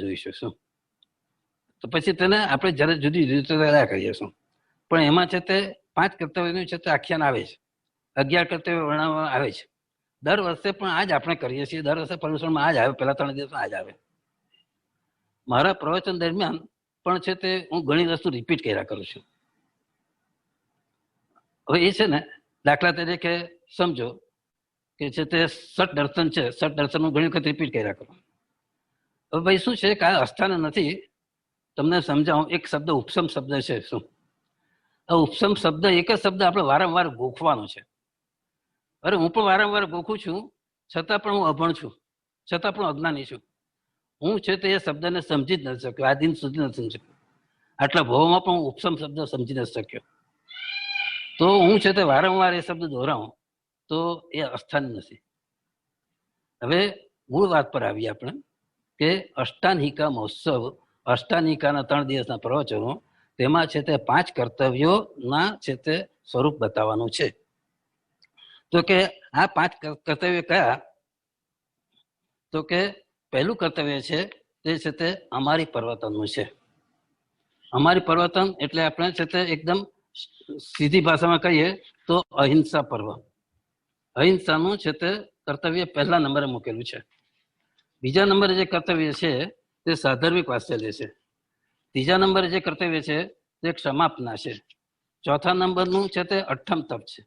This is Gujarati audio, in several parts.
જોઈશું શું. તો પછી તેને આપણે જ્યારે જુદી જુદી રીતે અદા કરીએ શું. પણ એમાં છે તે 5 કર્તવ્યનું છે તે આખ્યાન આવે છે, 11 કર્તવ્ય વર્ણવવામાં આવે છે. દર વર્ષે પણ આ જ આપણે કરીએ છીએ. દર વર્ષે પર્યુષણમાં આ જ આવે, પહેલા 3 દિવસમાં આ જ આવે. મારા પ્રવચન દરમિયાન પણ છે તે હું ઘણી વસ્તુ રિપીટ કર્યા કરું છું. હવે એ છે ને, દાખલા તરીકે સમજો કે છે તે સટ દર્શન છે, સટ દર્શન હું ઘણી વખત રિપીટ કર્યા કરું. હવે ભાઈ શું છે કે આ અસ્થાન નથી, તમને સમજાવું. એક શબ્દ ઉપસમ શબ્દ છે શું. આ ઉપસમ શબ્દ એક જ શબ્દ આપણે વારંવાર ગોખવાનો છે. અરે હું પણ વારંવાર ગોખું છું, છતાં પણ હું અભણ છું, છતાં પણ અજ્ઞાની છું. હું છે તે એ શબ્દને સમજી જ નથી શક્યો, આ દિન સુધી નથી સમજી શક્યો. આટલા ભાવમાં પણ હું ઉપસમ શબ્દ સમજી નથી શક્યો. તો હું છે તે વારંવાર એ શબ્દ દોહરાવું તો એ અસ્થાન નથી. હવે મૂળ વાત પર આવીએ આપણે કે અષ્ટાનિકા મહોત્સવ, અષ્ટાનિકાના 3 દિવસના પ્રવચનો, તેમાં છે તે 5 કર્તવ્યોના છે તે સ્વરૂપ બતાવવાનું છે. તો કે આ 5 કર્તવ્ય કયા? તો કે પહેલું કર્તવ્ય છે તે છે તે અમારી પરિવર્તનનું છે. અમારી પરિવર્તન એટલે આપણે છે તે એકદમ સીધી ભાષામાં કહીએ તો અહિંસા પર્વ. અહિંસાનું છે તે કર્તવ્ય પહેલા નંબરે મૂકેલું છે. બીજા નંબરે જે કર્તવ્ય છે તે સાધર્મિક વાત્સલ્ય છે. ત્રીજા નંબરે જે કર્તવ્ય છે તે ક્ષમાપના છે. ચોથા નંબરનું છે તે અઠ્ઠમ તપ છે.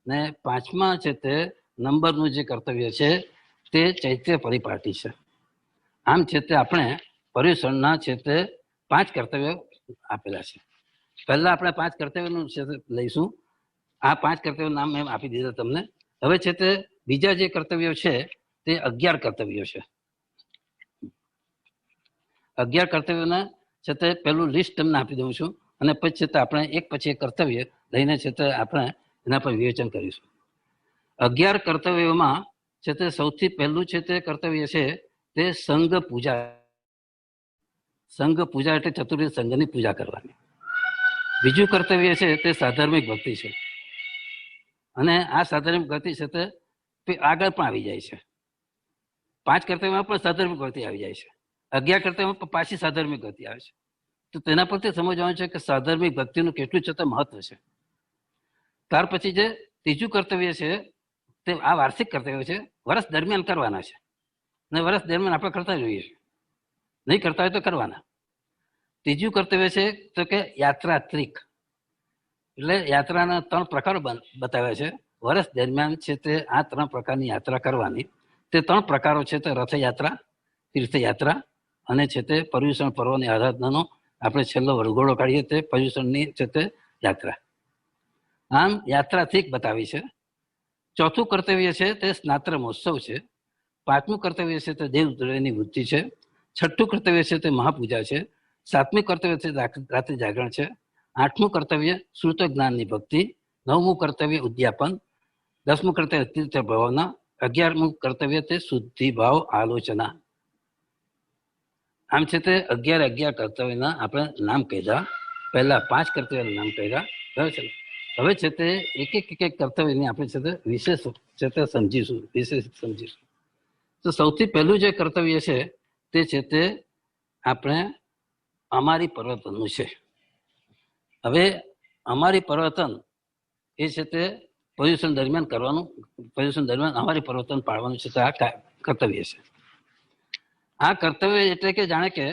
ને 5મા છે તે નંબરનું જે કર્તવ્ય છે તે ચૈત્ય પરિપાટી છે. આમ છે તે આપણે પર્યુષણના છે તે 5 કર્તવ્યો આપેલા છે. પહેલા આપણે 5 કર્તવ્યનું છે લઈશું. આ 5 કર્તવ્યો નામ મેં આપી દીધા તમને. હવે છે તે બીજા જે કર્તવ્યો છે તે 11 કર્તવ્યો છે. 11 કર્તવ્યોના છે તે પહેલું લિસ્ટ તમને આપી દઉં છું, અને પછી છે તે આપણે એક પછી એક કર્તવ્ય લઈને છે તે આપણે એના પર વિવેચન કરીશું. 11 કર્તવ્યોમાં છે તે સૌથી પહેલું છે તે કર્તવ્ય છે તે સંઘ પૂજા. સંઘ પૂજા એટલે ચતુર્વિધ સંઘની પૂજા કરવાની. બીજું કર્તવ્ય છે તે સાધર્મિક ભક્તિ છે. અને આ સાધર્મિક ભક્તિ છે તે આગળ પણ આવી જાય છે. 5 કર્તવ્યમાં પણ સાધર્મિક ભક્તિ આવી જાય છે. 11 કર્તવ્યમાં પણ પાછી સાધર્મિક ભક્તિ આવે છે. તો તેના પરથી સમજવાનું છે કે સાધર્મિક ભક્તિનું કેટલું છતાં મહત્વ છે. ત્યાર પછી જે ત્રીજું કર્તવ્ય છે તે આ વાર્ષિક કર્તવ્ય છે, વર્ષ દરમિયાન કરવાના છે. અને વર્ષ દરમિયાન આપણે કરતા જોઈએ છીએ, નહીં કરતા હોય તો કરવાના. ત્રીજું કર્તવ્ય છે તો કે યાત્રાત્રિક, એટલે યાત્રાના 3 પ્રકારો બતાવ્યા છે. વર્ષ દરમિયાન છે તે આ 3 પ્રકારની યાત્રા કરવાની. તે 3 પ્રકારો છે તે રથયાત્રા, તીર્થયાત્રા અને છે તે પર્યુષણ પર્વની આરાધનાનો આપણે છેલ્લો વરઘોડો કાઢીએ તે પર્યુષણની છે તે યાત્રા. આમ યાત્રાથી બતાવી છે. ચોથું કર્તવ્ય છે તે સ્નાત્ર મહોત્સવ છે. 5મું કર્તવ્ય છે તે દેવદ્રવ્યની વૃત્તિ છે. 6ઠું કર્તવ્ય છે તે મહાપૂજા છે. 7મું કર્તવ્ય છે રાત્રિ જાગરણ છે. 8મું કર્તવ્ય શ્રુત જ્ઞાનની ભક્તિ. 9મું કર્તવ્ય ઉદ્યાપન. 10મું કર્તવ્ય તીર્થ ભાવના. 11મું કર્તવ્ય તે શુદ્ધિ ભાવ આલોચના. આમ છે તે 11 કર્તવ્યના આપણે નામ કહ્યા. પહેલા 5 કર્તવ્યના નામ કહ્યા. હવે છે તે એક કર્તવ્યની આપણે છે તે વિશેષ છે તે સમજીશું. તો સૌથી પહેલું જે કર્તવ્ય છે તે છે તે આપણે અમારી પરિવર્તનનું છે. હવે અમારી પરિવર્તન એ છે તે પર્યુષણ દરમિયાન કરવાનું. પર્યુષણ દરમિયાન અમારી પરિવર્તન પાળવાનું છે તે આ કર્તવ્ય છે. આ કર્તવ્ય એટલે કે જાણે કે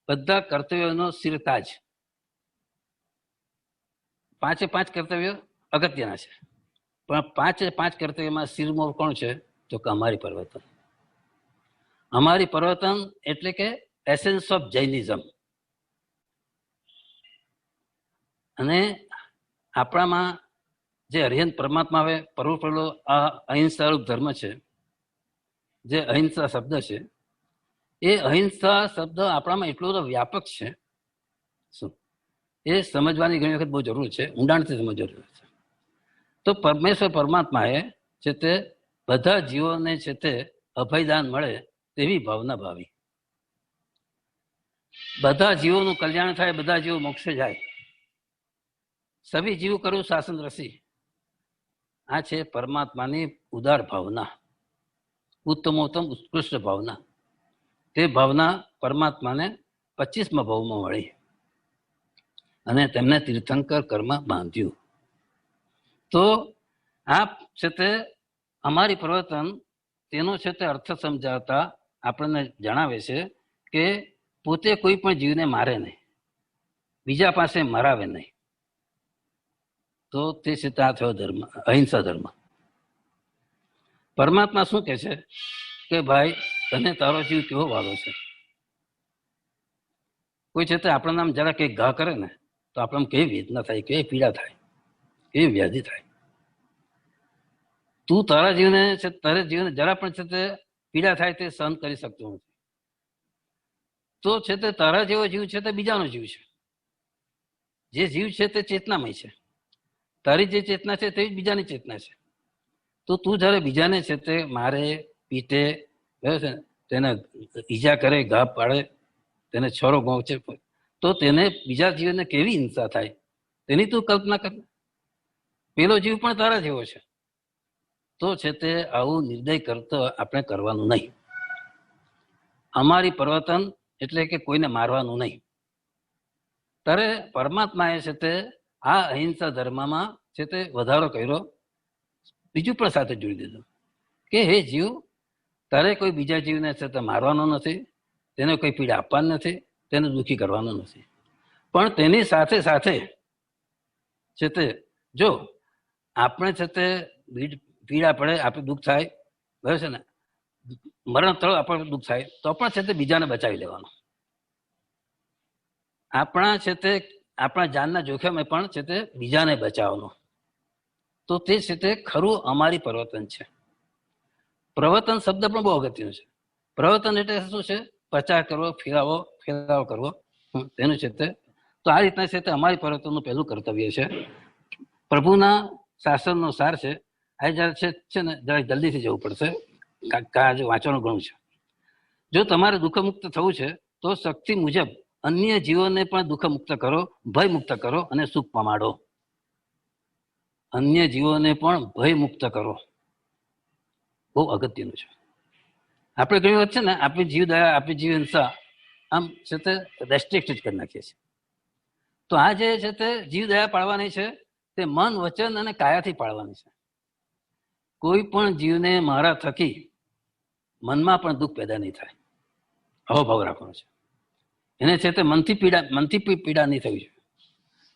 બધા કર્તવ્યોનો શિરતાજ. 5 કર્તવ્યો અગત્યના છે, પણ 5 કર્તવ્યમાં શિરમોર કોણ છે? તો કે અમારી પરિવર્તન. અમારી પરિવર્તન એટલે કે એસેન્સ ઓફ જૈનિઝમ. અને આપણામાં જે હરિહંત પરમાત્મા હવે પરોપરેલો આ અહિંસારૂપ ધર્મ છે, જે અહિંસા શબ્દ છે, એ અહિંસા શબ્દ આપણામાં એટલો બધો વ્યાપક છે શું એ સમજવાની ઘણી વખત બહુ જરૂર છે, ઊંડાણથી સમજવા જરૂર છે. તો પરમેશ્વર પરમાત્માએ છે તે બધા જીવોને છે તે અભયદાન મળે તેવી ભાવના ભાવી. બધા જીવોનું કલ્યાણ થાય, બધા જીવો મોક્ષે જાય. સભી જીવ કરું શાસન રસી. આ છે પરમાત્માની ઉદાર ભાવના, ઉત્તમોત્તમ ઉત્કૃષ્ટ ભાવના. તે ભાવના પરમાત્માને 25મા ભાવમાં મળી અને તેમને તીર્થંકર કર્મ બાંધ્યું. તો આ છે તે અમારી પ્રવર્તન તેનો છે તે અર્થ સમજાવતા આપણને જણાવે છે કે પોતે કોઈ પણ જીવને મારે નહીં, બીજા પાસે મરાવે નહીં. તો તે છે તે આ થયો ધર્મ, અહિંસા ધર્મ. પરમાત્મા શું કહે છે કે ભાઈ તને તારો જીવ કેવો વાલો છે. કોઈ છે તે આપણા નામ જરા કંઈક ઘા કરે ને તો આપણે કેવી વેદના થાય, કેવી પીડા થાય, કેવી વ્યાધિ થાય. તું તારા જીવને છે, તારા જીવને જરા પણ છે તે પીડા થાય તે સહન કરી શકતો નથી. તો છે તે તારા જેવો જીવ છે તે બીજાનો જીવ છે. જે જીવ છે તે ચેતનામય છે. તારી જે ચેતના છે તે બીજાની ચેતના છે. તો તું જયારે બીજાને છે તે મારે, પીટે, બરાબર છે, તેને ઈજા કરે, ઘા પાડે, તેને છોરો ગોંચે, તો તેને બીજા જીવને કેવી હિંસા થાય તેની તું કલ્પના કર. પેલો જીવ પણ તારા જેવો છે. તો છે તે આવું નિર્દય કરતો આપણે કરવાનું નહીં. અમારી પ્રવર્તન એટલે કે કોઈને મારવાનું નહીં. ત્યારે પરમાત્માએ છે તે આ અહિંસા ધર્મમાં છે તે વધારો કર્યો, બીજું પણ સાથે જોડી દીધું કે હે જીવ, તારે કોઈ બીજા જીવને છે તે મારવાનો નથી, તેને કોઈ પીડા આપવાની નથી, તેને દુઃખી કરવાનું નથી. પણ તેની સાથે સાથે છે તે જો આપણે છે તે પીડા પડે, આપણે દુઃખ થાય, બરાબર છે ને, મરણ થયું આપણે દુઃખ થાય, તો પણ છે તે બીજાને બચાવી લેવાનું. આપણા છે તે આપણા જાનના જોખમે પણ છે તે બીજાને બચાવવાનું. તો તે છે તે ખરું અમારી પ્રવર્તન છે. પ્રવર્તન શબ્દ પણ બહુ અગત્યનો છે. પ્રવર્તન એટલે શું છે? પ્રચાર કરવો, ફેરાવો કરવો, તેનું છે તે. તો આ રીતના છે તે અમારી પ્રવર્તનનું પહેલું કર્તવ્ય છે. પ્રભુના શાસનનો સાર છે. આ જયારે છે ને જરા જલ્દીથી જવું પડશે, આજે વાંચવાનું ઘણું છે. જો તમારે દુઃખમુક્ત થવું છે તો શક્તિ મુજબ અન્ય જીવોને પણ દુઃખ મુક્ત કરો, ભય મુક્ત કરો અને સુખ પમાડો. અન્ય જીવોને પણ ભય મુક્ત કરો, બહુ અગત્યનું છે. આપણે ઘણી વખત છે ને આપણી જીવદયા, આપણી જીવ હિંસા આમ છે તે રેસ્ટ્રિક્ટેડ કરી નાખીએ છીએ. તો આ જે છે તે જીવદયા પાળવાની છે તે મન, વચન અને કાયાથી પાળવાની છે. કોઈ પણ જીવને મારા થકી મનમાં પણ દુઃખ પેદા નહીં થાય, આવો ભાવ રાખવાનો છે. એને છે તે મનથી પીડા નહીં થવી જોઈએ.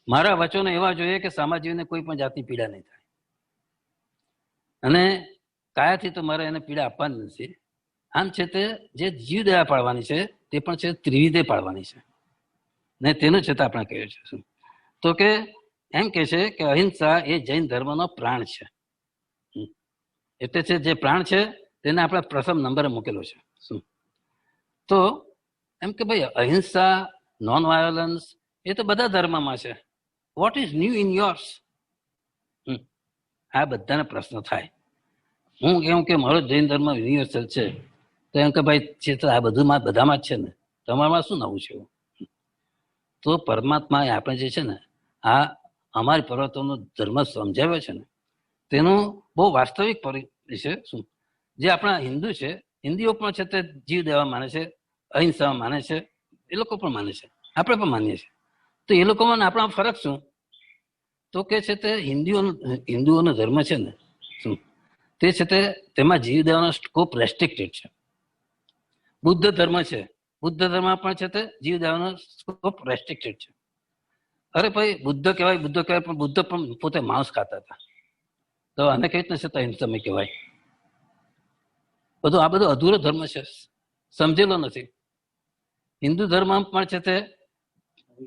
મારા વચનો એવા જોઈએ કે સામા જીવને કોઈ પણ જાતની પીડા નહીં થાય. અને કાયાથી તો મારે એને પીડા આપવાની નથી. આમ છે તે જે જીવદયા પાળવાની છે તે પણ છે ત્રિવિધે પાળવાની છે. ને તેનું છે તે આપણે કહ્યું છે શું તો કે એમ કે છે કે અહિંસા એ જૈન ધર્મનો પ્રાણ છે. એટલે છે જે પ્રાણ છે તેને આપણે પ્રથમ નંબરે મૂકેલો છે. શું તો એમ કે ભાઈ અહિંસા, નોન વાયોલન્સ એ તો બધા ધર્મમાં છે. What is new in yours? આ બધાને પ્રશ્ન થાય. હું કેવું કે મારો જૈન ધર્મ યુનિવર્સલ છે, તો એમ કે ભાઈ છે તો આ બધું બધામાં જ છે ને, તમારામાં શું નવું છે? તો પરમાત્માએ આપણે જે છે ને આ અમારી પ્રવર્તનનો ધર્મ સમજાવ્યો છે ને તેનું બહુ વાસ્તવિક છે. શું જે આપણા હિન્દુ છે, હિન્દુઓ પણ છે તે જીવ દેવા માને છે, અહિંસા માને છે, એ લોકો પણ માને છે, આપણે પણ માનીએ છીએ. તો એ લોકોમાં આપણા ફરક શું? તો કે છે તે હિન્દુઓનો ધર્મ છે ને શું તે છે તે તેમાં જીવ દેવાનો સ્કોપ રેસ્ટ્રિક્ટેડ છે. બુદ્ધ ધર્મ છે, બુદ્ધ ધર્મ પણ છે તે જીવ દેવાનો સ્કોપ રેસ્ટ્રિક્ટેડ છે. અરે ભાઈ બુદ્ધ કહેવાય પણ બુદ્ધ પણ પોતે માંસ ખાતા હતા, તો આને કઈ રીતના છે તો અહિંસા કહેવાય? આ બધો અધૂરો ધર્મ છે, સમજેલો નથી. હિન્દુ ધર્મ પણ છે તે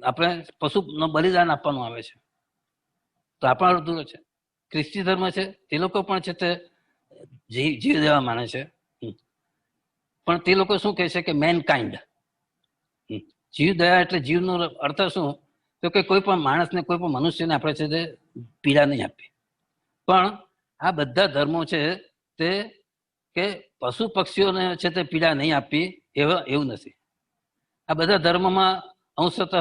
આપણે પશુનો બલિદાન આપવાનું આવે છે, તો આપણા અધૂરો છે. ખ્રિસ્તી ધર્મ છે તે લોકો પણ છે તે જીવ દેવા માને છે, પણ તે લોકો શું કહે છે કે મેનકાઇન્ડ. જીવ દયા એટલે જીવનો અર્થ શું? તો કે કોઈ પણ માણસને, કોઈ પણ મનુષ્યને આપણે છે તે પીડા નહીં આપી. પણ આ બધા ધર્મો છે તે કે પશુ પક્ષીઓને છે તે પીડા નહીં આપી એવું નથી. આ બધા ધર્મમાં અંશતઃ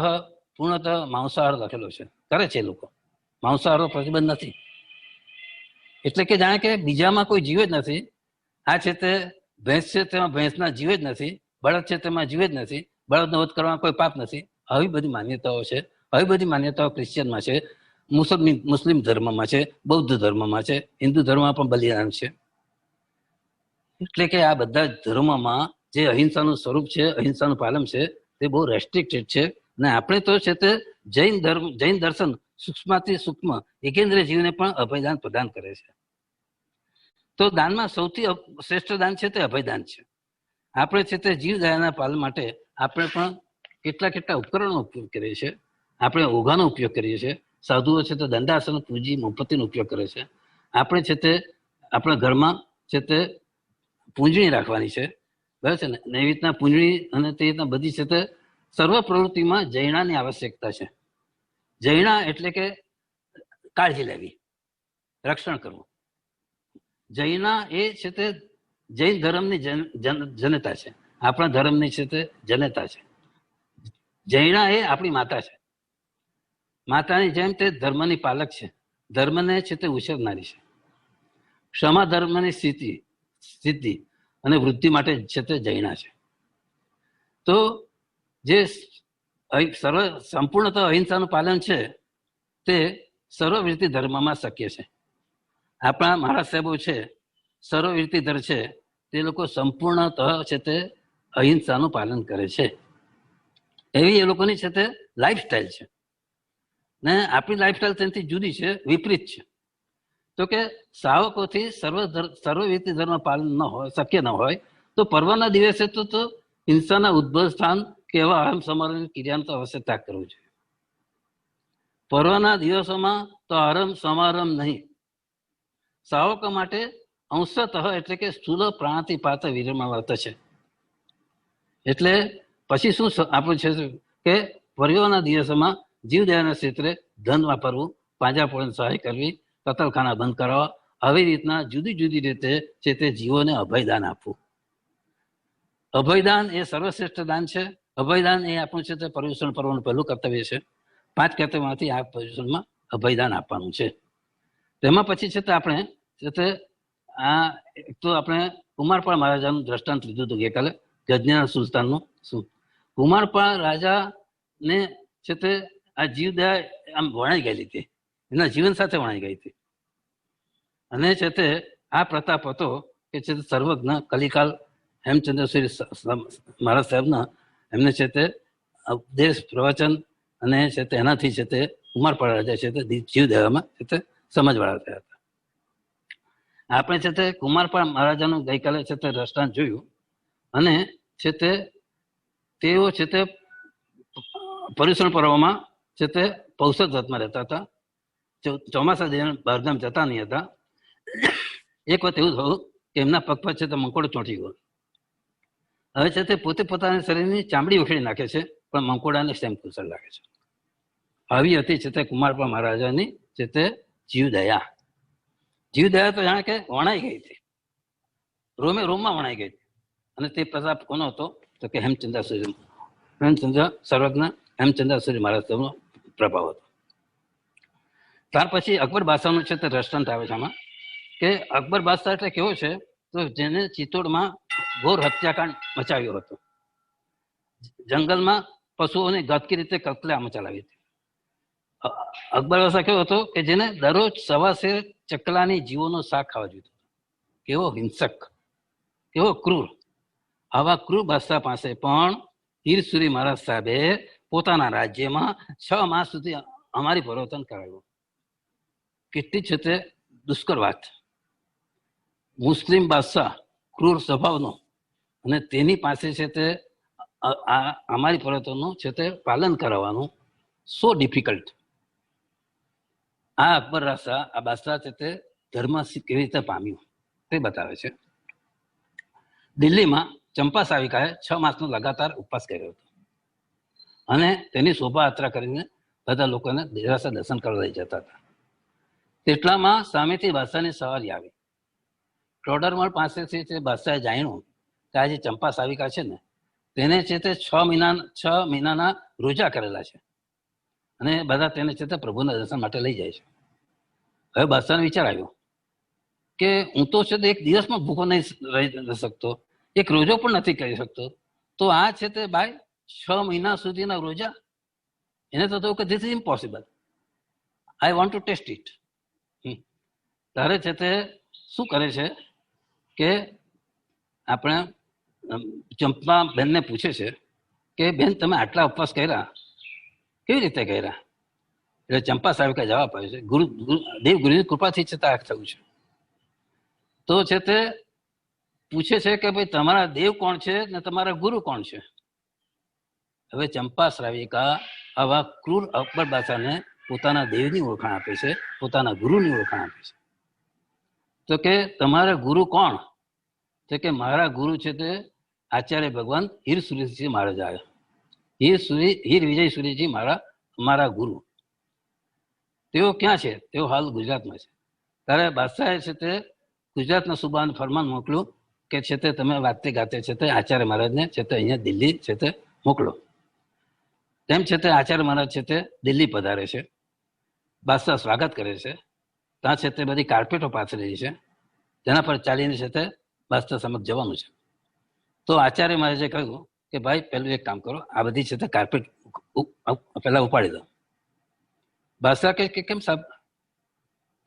પૂર્ણતઃ માંસાહાર લખેલો છે, કરે છે લોકો. માંસાહારનો પ્રતિબંધ નથી. એટલે કે જાણે કે બીજામાં કોઈ જીવ જ નથી. આ છે તે ભેંસ છે તેમાં ભેંસના જીવ જ નથી, બળદ છે તેમાં જીવ જ નથી, બળદનો વધ કરવામાં કોઈ પાપ નથી. આવી બધી માન્યતાઓ છે. આવી બધી માન્યતાઓ ક્રિશ્ચિયનમાં છે, મુસ્લિમ ધર્મમાં છે, બૌદ્ધ ધર્મમાં છે, હિન્દુ ધર્મમાં પણ બલિદાન છે. એટલે કે આ બધા ધર્મોમાં જે અહિંસાનું સ્વરૂપ છે, અહિંસાનું પાલન છે, તે બહુ રેસ્ટ્રિક્ટેડ છે. ને આપણે તો છે તે જૈન દર્શન સૂક્ષ્મથી સૂક્ષ્મ એકેન્દ્ર જીવને પણ અભયદાન પ્રદાન કરે છે. તો દાનમાં સૌથી શ્રેષ્ઠ દાન છે તે અભયદાન છે. આપણે છે તે જીવદયાના પાલન માટે આપણે પણ કેટલા ઉપકરણનો ઉપયોગ કરીએ છીએ. આપણે ઓઘાનો ઉપયોગ કરીએ છીએ. સાધુઓ છે તે દંડાસન, પૂજી, મોમબત્તીનો ઉપયોગ કરે છે. આપણે છે તે આપણા ઘરમાં છે તે પૂંજણી રાખવાની છે, બરાબર છે ને. એવી રીતના પૂંજણી અને તે રીતના બધી છે તે સર્વ પ્રવૃત્તિમાં જૈણાની આવશ્યકતા છે. જૈણા એટલે કે કાળજી લેવી, રક્ષણ કરવું. જૈના એ છે તે જૈન ધર્મની જનતા છે, આપણા ધર્મની છે તે જનતા છે. જૈના એ આપણી માતા છે. માતાની જેમ તે ધર્મની પાલક છે, ધર્મને છે તે ઉછેરનારી છે. ક્ષમા ધર્મની સિદ્ધિ અને વૃદ્ધિ માટે છે તે જૈના છે. તો જે સંપૂર્ણતઃ અહિંસાનું પાલન છે તે સર્વવૃત્તિ ધર્મમાં શક્ય છે. આપણા મહારાજ સાહેબો છે સર્વવૃત્તિધર છે, તે લોકો સંપૂર્ણતઃ છે તે અહિંસાનું પાલન કરે છે. એવી એ લોકોની છે તે લાઈફસ્ટાઈલ છે. ને આપણી લાઈફસ્ટાઈલ તેનાથી જુદી છે, વિપરીત છે. તો કે સાવકોથી સર્વવૃત્તિ ધર્મ પાલન ન હોય, શક્ય ન હોય, તો પર્વના દિવસે તો હિંસાના ઉદ્ભવ સ્થાન કે એવા આરંભ સમારંભ ક્રિયાનો તો અવશ્ય ત્યાગ કરવો જોઈએ. પર્વના દિવસોમાં તો આરંભ સમારંભ નહીં. સાવકો માટે અંશતઃ એટલે કે સ્થૂલ પ્રાણાતિપાત વિરમણ વર્ત છે. એટલે પછી શું આપણું છે કે પર્વના દિવસોમાં જીવદયાના ક્ષેત્રે ધન વાપરવું, પાંજા પોળને સહાય કરવી, કતલખાના બંધ કરાવવા, આવી રીતના જુદી જુદી રીતે છે તે જીવોને અભયદાન આપવું. અભયદાન એ સર્વશ્રેષ્ઠ દાન છે. અભયદાન એ આપણું છે તે પર્યુષણ પર્વનું પહેલું કર્તવ્ય છે. 5 કર્તવ્યમાંથી આ પર્યુષણમાં અભયદાન આપવાનું છે. તેમાં પછી છે તે આપણે છે તે તો આપણે કુમારપાળ મહારાજાનું દ્રષ્ટાંત લીધું હતું ગઈકાલે, ગજનીના સુલતાનનું. શું કુમારપાળ રાજાને છે તે આ જીવદયા આમ વણાઈ ગયેલી હતી, એના જીવન સાથે વણાઈ ગઈ હતી. અને છે તે આ પ્રતાપ હતો કે છે તે સર્વજ્ઞ કલિકાલ હેમચંદ્રસુરી મહારાજ સાહેબના એમને છે તે ઉપદેશ પ્રવચન અને છે તે એનાથી છે તે કુમારપાળ રાજા છે તે જીવદયામાં છે તે સમજવાળા થયા હતા. આપણે છે તે કુમારપાળ મહારાજાનું ગઈકાલે છે તે દ્રષ્ટાંત જોયું. અને છે તે તેઓ છે તે પર્યુષણ પર્વમાં છે તે પૌષદ વ્રતમાં રહેતા હતા. ચોમાસા દરમિયાન બહારગામ જતા નહીં હતા. એક વખત એવું થયું કે એમના પગ પર છે તે મંકોડો ચોંટી ગયો. હવે છે તે પોતે પોતાના શરીરની ચામડી ઉખેડી નાખે છે, પણ મંકોડાને સેમ કુશળ લાગે છે. આવી હતી છે તે કુમારપાળ મહારાજાની છે તે જીવદયા. જીવદયા તો જાણે કે વણાઈ ગઈ હતી, રોમે રોમમાં વણાઈ ગઈ હતી. અને તે પ્રતાપ કોનો હતો તો કે સર્વજ્ઞ હેમચંદ્રસુરી મહારાજનો પ્રભાવ હતો. ત્યાર પછી અકબર બાદશાહનું છે તે દ્રષ્ટાંત આવે છે આમાં, કે અકબર બાદશાહ એટલે કેવો છે તો જેને ચિત્તોડમાં ઘોર હત્યાકાંડ મચાવ્યો હતો. જંગલમાં પશુઓને ઘાતકી રીતે કતલેઆમ ચલાવી હતી. અકબર બાદશાહ કેવો હતો કે જેને દરરોજ સવાસે ચકલાની જીવોનો શાક ખાવા જોઈતો. કેવો હિંસક, કેવો ક્રૂર. આવા ક્રૂર બાદશાહ પાસે પણ હીરસુરી મહારાજ સાહેબે પોતાના રાજ્યમાં 6 માસ સુધી અમારી પ્રવર્તન કરાવ્યું. કેટલી છે તે દુષ્કર વાત. મુસ્લિમ બાદશાહ ક્રૂર સ્વભાવનો, અને તેની પાસે છે તે અમારી પ્રવર્તનનું છે તે પાલન કરાવવાનું સો ડિફિકલ્ટ. આ અકબર આ બાદશાહ છે તે ધર્મ કેવી રીતે પામ્યું તે બતાવે છે. દિલ્હીમાં ચંપા સાવિકાએ 6 માસનો લગાતાર ઉપવાસ કર્યો હતો. અને તેની શોભાયાત્રા કરીને બધા લોકોને દેરાસર દર્શન કરવા લઈ જતા હતા. તેટલામાં સામેથી બાદશાહની સવારી આવી. ટોડરમલ પાસેથી તે બાદશાહે જાણ્યું કે આ જે ચંપા સાવિકા છે ને તેને છે તે 6 મહિનાના રોજા કરેલા છે, અને બધા તેને છે તે પ્રભુના દર્શન માટે લઈ જાય છે. હવે બાદશાહને વિચાર આવ્યો કે હું તો છે તે એક દિવસમાં ભૂખો નહીં રહી શકતો, એક રોજો પણ નથી કરી શકતો, તો આ છે તે ભાઈ 6 મહિના સુધીના રોજા, એને તો કે this is impossible, I want to taste it. તારે છે તે શું કરે છે કે આપણે ચંપા બેનને પૂછે છે કે બેન તમે આટલા ઉપવાસ કર્યા, કેવી રીતે કર્યા? એટલે ચંપા સાહેબ જવાબ આપ્યો છે, દેવગુરુની કૃપાથી છતાં આ થયું છે. તો છે તે પૂછે છે કે ભાઈ તમારા દેવ કોણ છે ને તમારા ગુરુ કોણ છે? હવે ચંપા શ્રાવિકા આવા ક્રૂર અકબર બાદશાહને પોતાના દેવની ઓળખાણ આપે છે, પોતાના ગુરુની ઓળખાણ આપે છે. તો કે તમારા ગુરુ કોણ? તો કે મારા ગુરુ છે તે આચાર્ય ભગવાન હીર સુરેશજી મહારાજ આવ્યા. હીર વિજય સુરેશજી મારા ગુરુ. તેઓ ક્યાં છે? તેઓ હાલ ગુજરાતમાં છે. ત્યારે બાદશાહે છે તે ગુજરાતના સુબાને ફરમાન મોકલ્યું કે છે તે તમે વાતે ગાતે છે તે આચાર્ય મહારાજને છે તે અહીંયા દિલ્હી છે તે મોકલો. તેમ છે તે આચાર્ય મહારાજ છે તે દિલ્હી પધારે છે. બાદશાહ સ્વાગત કરે છે. ત્યાં છે તે બધી કાર્પેટો પાથરેલી છે, તેના પર ચાલીને છે તે બાદશાહ સમક્ષ જવાનું છે. તો આચાર્ય મહારાજે કહ્યું કે ભાઈ પેલું એક કામ કરો, આ બધી છે તે કાર્પેટ પહેલા ઉપાડી દો. બાદશાહ કે કેમ સાહેબ?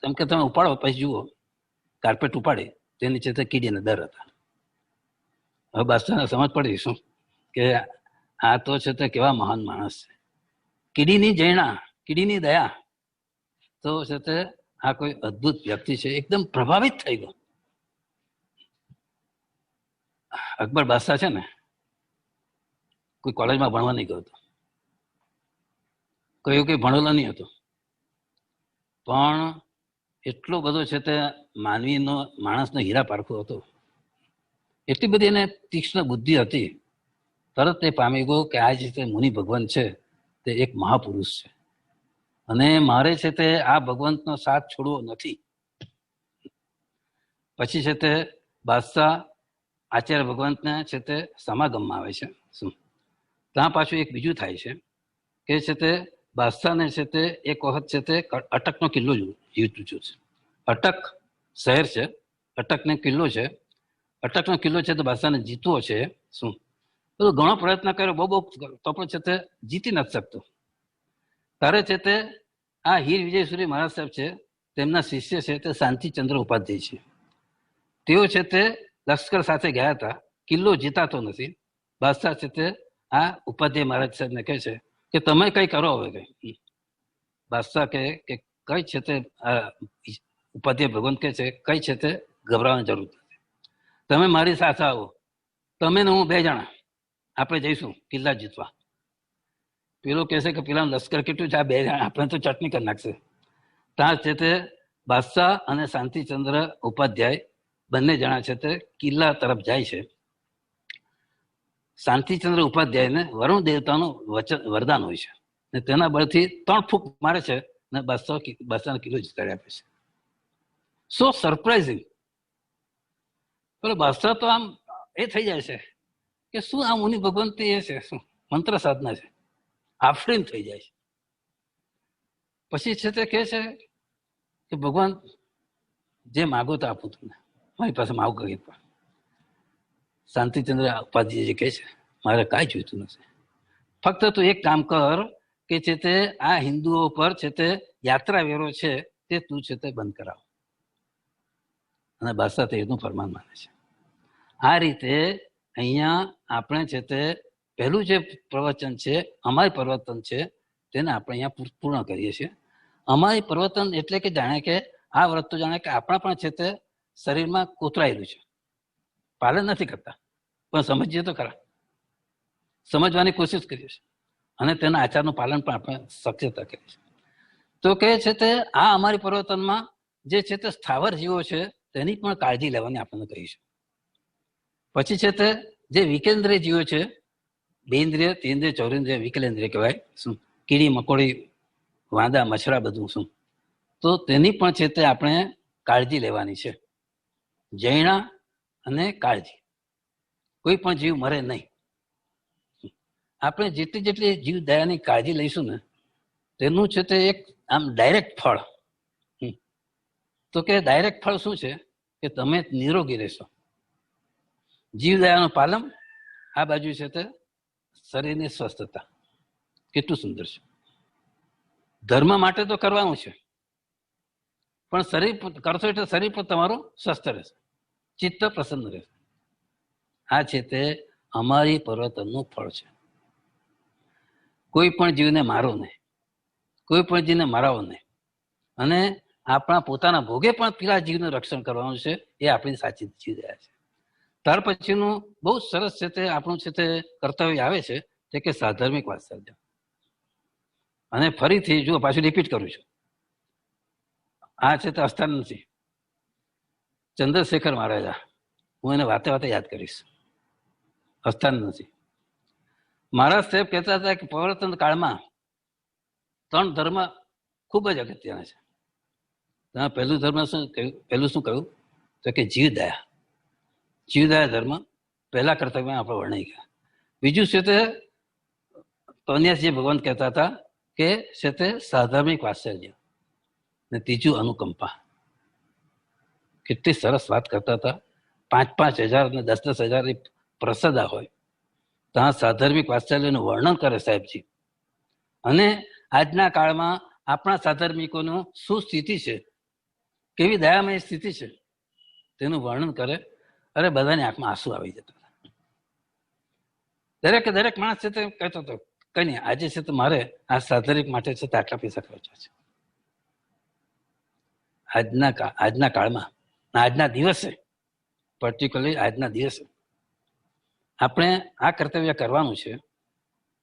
તેમ કે તમે ઉપાડો પછી જુઓ. કાર્પેટ ઉપાડી તેની છે તે કીડીને દર હતા. હવે બાદશાહને સમજ પડી શું કે આ તો છે તે કેવા મહાન માણસ છે. કીડીની જૈણા, કીડીની દયા. તો છે તે આ કોઈ અદ્ભુત વ્યક્તિ છે. એકદમ પ્રભાવિત થઈ ગયો. અકબર બાદશાહ છે ને કોઈ કોલેજમાં ભણવા નહીં ગયો હતો, કોઈ ભણેલો નહીં હતો, પણ એટલો બધો છે તે માણસનો હીરા પારખો હતો. એટલી બધી એને તીક્ષ્ણ બુદ્ધિ હતી. તરત તે પામી ગયો કે આ જે મુનિ ભગવાન છે તે એક મહાપુરુષ છે અને મારે છે તે આ ભગવંતનો સાથ છોડવો નથી. પછી છે તે બાદશાહ આચાર્ય ભગવંતને છે તે સમાગમમાં આવે છે. શું ત્યાં પાછું એક બીજું થાય છે કે છે તે બાદશાહને છે તે એક વખત છે તે અટકનો કિલ્લો જીતું છે. અટક શહેર છે, અટકનો કિલ્લો છે. અટકનો કિલ્લો છે તો બાદશાહને જીતવો છે. શું તો ઘણો પ્રયત્ન કર્યો, બહુ તો પણ છે તે જીતી નથી શકતો. ત્યારે છે તે આ હીર વિજયસુરી મહારાજ સાહેબ છે, તેમના શિષ્ય છે તે શાંતિચંદ્ર ઉપાધ્યાય છે. તેઓ છે તે લશ્કર સાથે ગયા હતા. કિલ્લો જીતાતો નથી. બાદશાહ છે તે આ ઉપાધ્યાય મહારાજ સાહેબને કહે છે કે તમે કઈ કરો હવે કઈ. બાદશાહ કહે કે કઈ છે તે ઉપાધ્યાય ભગવાન કહે છે કઈ છે તે ગભરાવાની જરૂર નથી. તમે મારી સાથે આવો, તમે ને હું 2 જણા આપણે જઈશું કિલ્લા જીતવા. પેલો કહેશે કે પેલા લશ્કર કેટલું છે, આ 2 જણા આપણે તો ચટણી કરી નાખશે. ત્યાં છે તે બાદશાહ અને શાંતિચંદ્ર ઉપાધ્યાય બંને જણા છે તે કિલ્લા તરફ જાય છે. શાંતિચંદ્ર ઉપાધ્યાયને વરુણ દેવતાનું વરદાન હોય છે ને તેના બળથી 3 ફૂંક મારે છે ને બાદશાહનો કિલ્લો જીતાડી આપે છે. સો સરપ્રાઇઝિંગ. પેલો બાદશાહ તો આમ એ થઈ જાય છે કે શું આ મુનિ ભગવાન એ છે, શું મંત્ર સાધના છે, આફરીન થઈ જાય છે. પછી છે તે કહે છે કે ભગવાન જે માગો તો આપું તમને, મારી પાસે માગ કરી. પણ શાંતિચંદ્ર ઉપાધ્યાય કહે છે મારે કાંઈ જોઈતું નથી, ફક્ત તું એક કામ કર કે છે તે આ હિન્દુઓ પર છે તે યાત્રા વેરો છે તે તું છે તે બંધ કરાવ. અને બાદશાહ તેનું ફરમાન માને છે. આ રીતે અહીંયા આપણે છે તે પહેલું જે પ્રવચન છે અમારી પ્રવર્તન છે તેને આપણે અહીંયા પૂર્ણ કરીએ છીએ. અમારી પ્રવર્તન એટલે કે જાણે કે આ વ્રત તો જાણે કે આપણા પણ છે તે શરીરમાં કોતરાયેલું છે, પાલન નથી કરતા પણ સમજીએ તો ખરા, સમજવાની કોશિશ કરીએ છીએ અને તેના આચારનું પાલન પણ આપણે શક્યતા કરીએ છીએ. તો કહે છે તે આ અમારી પ્રવર્તનમાં જે છે તે સ્થાવર જીવો છે તેની પણ કાળજી લેવાની આપણને કહી છે. પછી છે તે જે વિકેન્દ્રિય જીવો છે, 2 ઇન્દ્રિય 3 ઇન્દ્રિય 4 ઇન્દ્રિય વિકલેન્દ્રિય કહેવાય. શું કીડી મકોડી વાંદા મચ્છરા બધું શું, તો તેની પણ છે તે આપણે કાળજી લેવાની છે. જૈણા અને કાળજી, કોઈ પણ જીવ મરે નહીં. આપણે જેટલી જીવ દયાની કાળજી લઈશું ને તેનું છે તે એક આમ ડાયરેક્ટ ફળ. તો કે ડાયરેક્ટ ફળ શું છે કે તમે નિરોગી રહેશો. જીવ દયાનું પાલન, આ બાજુ છે તે શરીરની સ્વસ્થતા. કેટલું સુંદર છે. ધર્મ માટે તો કરવાનું છે, પણ શરીર કરશો એટલે શરીર પર તમારું સ્વસ્થ રહેશે, ચિત્ત પ્રસન્ન રહેશે. આ છે તે અમારી પરિવર્તનનું ફળ છે. કોઈ પણ જીવને મારો નહીં, કોઈ પણ જીવને મારાવો નહીં, અને આપણા પોતાના ભોગે પણ પેલા જીવનું રક્ષણ કરવાનું છે. એ આપણી સાચી જીવ રહ્યા છે. ત્યાર પછીનું બહુ સરસ છે તે આપણું છે તે કર્તવ્ય આવે છે તે કે સાધર્મિક વાત્સલ્ય. અને ફરીથી જો પાછું રિપીટ કરું છું, આ છે તે અસ્થાન નથી, ચંદ્રશેખર મહારાજા, હું એને વાતે વાતે યાદ કરીશ. અસ્થાન નથી. મહારાજ સાહેબ કહેતા હતા કે પરિવર્તન કાળમાં 3 ધર્મ ખૂબ જ અગત્યના છે. તમે પહેલું ધર્મ શું કહ્યું? પહેલું શું કહ્યું તો કે જીવદયા. જીવદયા ધર્મ પહેલા કર્તવ્ય આપણે વર્ણવી ગયા. બીજું છે તે કન્યાસજી ભગવાન કહેતા હતા કે છે તે સાધર્મિક વાત્સલ્ય. ને ત્રીજું અનુકંપા. કેટલી સરસ વાત કરતા હતા. 5,000 ને 10,000 પ્રસદા હોય ત્યાં સાધર્મિક વાત્સલ્યનું વર્ણન કરે સાહેબજી. અને આજના કાળમાં આપણા સાધર્મિકોનું શું સ્થિતિ છે, કેવી દયામય સ્થિતિ છે તેનું વર્ણન કરે. અરે બધાની આંખમાં આંસુ આવી જતા હતા. દરેક માણસ છે તે કહેતો હતો કઈ નહીં, આજે છે તો મારે આ સાધર્મિક માટે છે તે આટલા પૈસા ખર્ચવા છે. આજના કાળમાં, આજના દિવસે, પર્ટિક્યુલરલી આજના દિવસે આપણે આ કર્તવ્ય કરવાનું છે.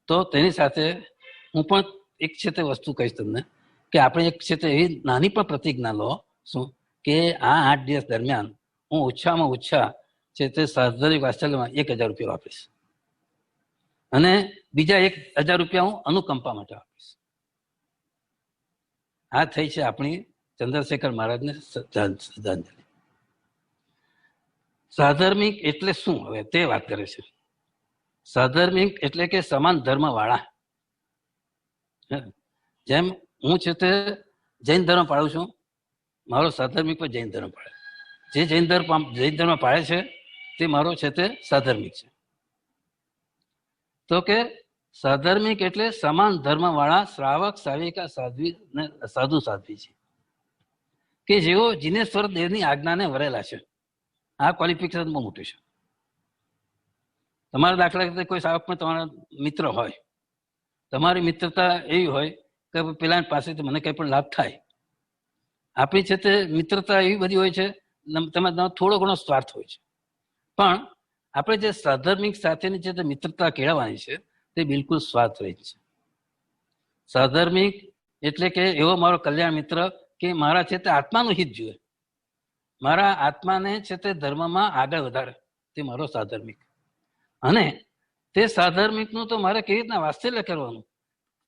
તો તેની સાથે હું પણ એક છે તે વસ્તુ કહીશ તમને કે આપણે એક છે તે એવી નાની પણ પ્રતિજ્ઞા લો શું કે આ 8 દિવસ દરમિયાન હું ઓછામાં ઓછા છે તે સાધર્મિક વાત્સલ્યમાં 1,000 રૂપિયા વાપરીશ, અને બીજા 1,000 રૂપિયા હું અનુકંપા માટે વાપરીશ. આ થઈ છે આપણી ચંદ્રશેખર મહારાજને શ્રદ્ધાંજલિ. સાધર્મિક એટલે શું હવે તે વાત કરે છે. સાધર્મિક એટલે કે સમાન ધર્મ વાળા. જેમ હું છે તે જૈન ધર્મ પાળું છું, મારો સાધર્મિક પર જૈન ધર્મ પાળે. જે જૈન ધર્મ પાળે છે તે મારો છે તે સાધર્મિક છે. તો કે સાધર્મિક એટલે સમાન ધર્મ વાળા શ્રાવક, શ્રાવિકા, સાધુ સાધ્વી છે કે જેઓ જીનેશ્વર દેવની આજ્ઞાને વરેલા છે. આ ક્વોલિફિકેશન બહુ મોટું છે. તમારા દાખલા તરીકે કોઈ શ્રાવકમાં તમારા મિત્ર હોય, તમારી મિત્રતા એવી હોય કે પેલા પાસેથી મને કંઈ પણ લાભ થાય. આપણી છે તે મિત્રતા એવી બધી હોય છે, તમારે થોડો ઘણો સ્વાર્થ હોય છે, પણ આપણે જે સાધર્મિક સાથેની જે મિત્રતા કેળવવાની છે તે બિલકુલ સ્વાર્થ રહી છે. સાધર્મિક એટલે કે એવો મારો કલ્યાણ મિત્ર કે મારા છે તે આત્માનું હિત જોઈએ, મારા આત્માને છે તે ધર્મમાં આગળ વધારે, તે મારો સાધર્મિક. અને તે સાધર્મિકનું તો મારે કેવી રીતના વાત્સલ્ય કરવાનું,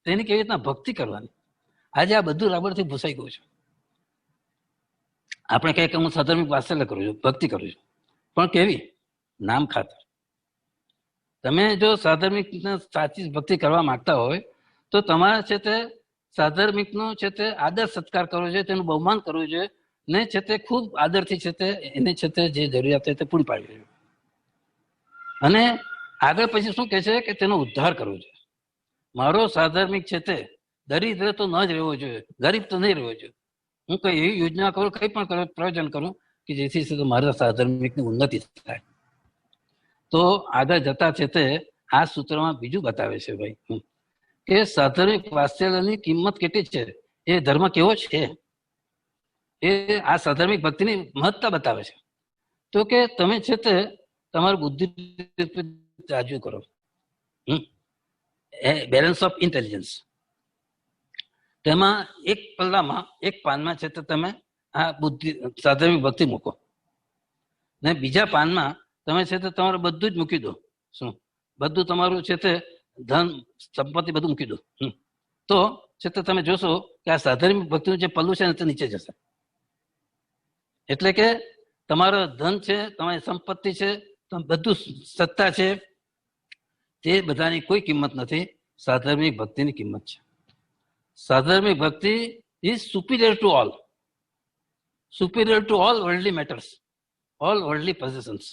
તેની કેવી રીતના ભક્તિ કરવાની. આજે આ બધું રાબડથી ભૂસાઈ ગયું છે. આપણે કહીએ કે હું સાધર્મિક વાત્સલ્ય કરું છું, ભક્તિ કરું છું, પણ કેવી? નામ ખાતર. તમે જો સાધર્મિક સાચી ભક્તિ કરવા માંગતા હોય તો તમારે છે તે સાધર્મિકનો છે તે આદર સત્કાર કરવો જોઈએ, તેનું બહુમાન કરવું જોઈએ, ને છે તે ખૂબ આદરથી છે તે એને છે તે જે જરૂરિયાત છે તે પૂરી પાડવી જોઈએ. અને આગળ પછી શું કહે છે કે તેનો ઉદ્ધાર કરવો જોઈએ. મારો સાધર્મિક છે તે દરિદ્ર તો ન જ રહેવો જોઈએ, ગરીબ તો નહીં રહેવો જોઈએ. હું કઈ એવી યોજના કરું, કંઈ પણ કરું, પ્રયોજન કરું કે જેથી મારા સાધર્મિકની ઉન્નતિ થાય. તો આગળ જતા છે તે આ સૂત્રમાં બીજું બતાવે છે ભાઈ કે સાધર્મિક વાત્સલ્યની કિંમત કેટલી છે, એ ધર્મ કેવો છે, એ આ સાધર્મિક ભક્તિની મહત્તા બતાવે છે. તો કે તમે છે તે તમારી બુદ્ધિ રાજુ કરો, બેલેન્સ ઓફ ઇન્ટેલિજન્સ. તેમાં એક પલ્લામાં, એક પાનમાં છે તે તમે આ બુદ્ધિ સાધર્મિક ભક્તિ મૂકો, ને બીજા પાનમાં તમે છે તે તમારું બધું જ મૂકી દો. શું? બધું તમારું છે તે ધન સંપત્તિ બધું મૂકી દો. તો છે તે તમે જોશો કે આ સાધર્મિક ભક્તિનું જે પલ્લું છે ને તે નીચે જશે. એટલે કે તમારો ધન છે, તમારી સંપત્તિ છે, બધું સત્તા છે, તે બધાની કોઈ કિંમત નથી. સાધર્મિક ભક્તિની કિંમત છે. સાધર્મિક ભક્તિ is superior to all worldly matters, all worldly positions.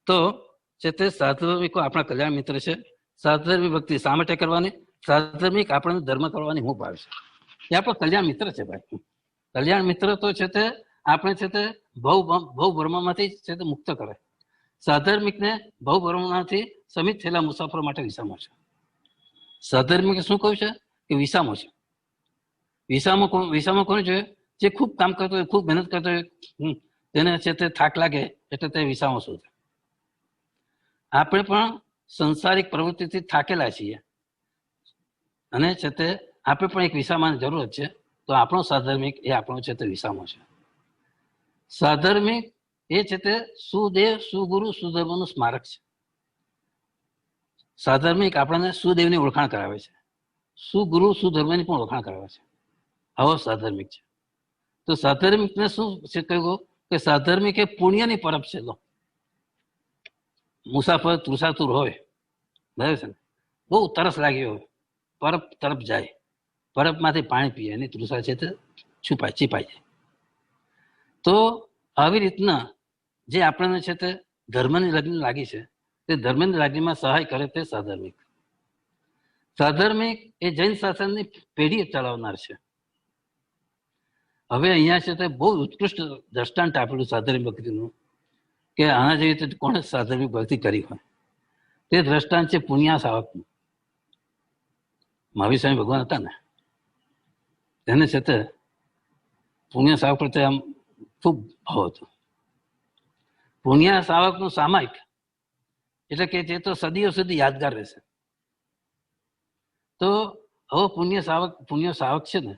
તો છે તે સાધર્મિકો આપણા કલ્યાણ મિત્ર છે, સાધર્મિક ભક્તિ શા માટે કરવાની? સાધર્મિક આપણને ધર્મ કરવાની હું ભાવ છે. એ આપણો કલ્યાણ મિત્ર છે ભાઈ. કલ્યાણ મિત્ર તો છે તે આપણે છે તે ભવ ભ્રમમાંથી છે તે મુક્ત કરે. સાધર્મિકને ભવ ભ્રમમાંથી સમિત થયેલા મુસાફરો માટે વિસામો છે. સાધર્મિક શું કહ્યું છે કે વિસામો છે. વિસામો કોને જોઈએ? જે ખૂબ કામ કરતો હોય, ખૂબ મહેનત કરતો હોય, તેને છે તે થાક લાગે એટલે તે વિસામો શોધે. આપણે પણ સંસારિક પ્રવૃત્તિથી થાકેલા છીએ અને છે તે આપણે પણ એક વિસામાની જરૂરત છે. તો આપણો સાધર્મિક એ આપણો છે તે વિસામો છે. સાધર્મિક એ છે તે સુદેવ સુગુરુ સુધર્મનું સ્મારક છે. સાધર્મિક આપણને સુદેવની ઓળખાણ કરાવે છે, સુગુરુ સુધર્મની પણ ઓળખાણ કરાવે છે. આવો સાધર્મિક છે. તો સાધર્મિકને શું છે કહ્યું કે સાધર્મિક એ પુણ્યની પરબ છે. લો, મુસાફર તૃષાતુર હોય, બરાબર છે ને, બહુ તરસ લાગી હોય, પરબ તરફ જાય, પરબમાંથી પાણી પીએ, એની તૃષા છે તે છીપાઈ જાય. તો આવી રીતના જે આપણને છે તે ધર્મની લાગણી લાગી છે, તે ધર્મની લાગણીમાં સહાય કરે તે સાધર્મિક. સાધર્મિક એ જૈન શાસનની પેઢી ચલાવનાર છે. હવે અહીંયા છે તે બહુ ઉત્કૃષ્ટ દ્રષ્ટાંત આપેલું સાધર્મિક ભક્તિનું કે આના જેવી રીતે કોણે સાધર્મિક ભક્તિ કરી હોય. તે દ્રષ્ટાંત છે પુણ્યા સાવકનું. મહાવીર સ્વામી ભગવાન હતા ને, તેને છે તે પુણ્ય સાવક પ્રત્યે આમ ખૂબ ભાવ હતો. પુણ્ય સાવકનું સામાયિક એટલે કે જે તો સદીઓ સુધી યાદગાર રહેશે. તો હવે પુણ્ય સાવક છે ને,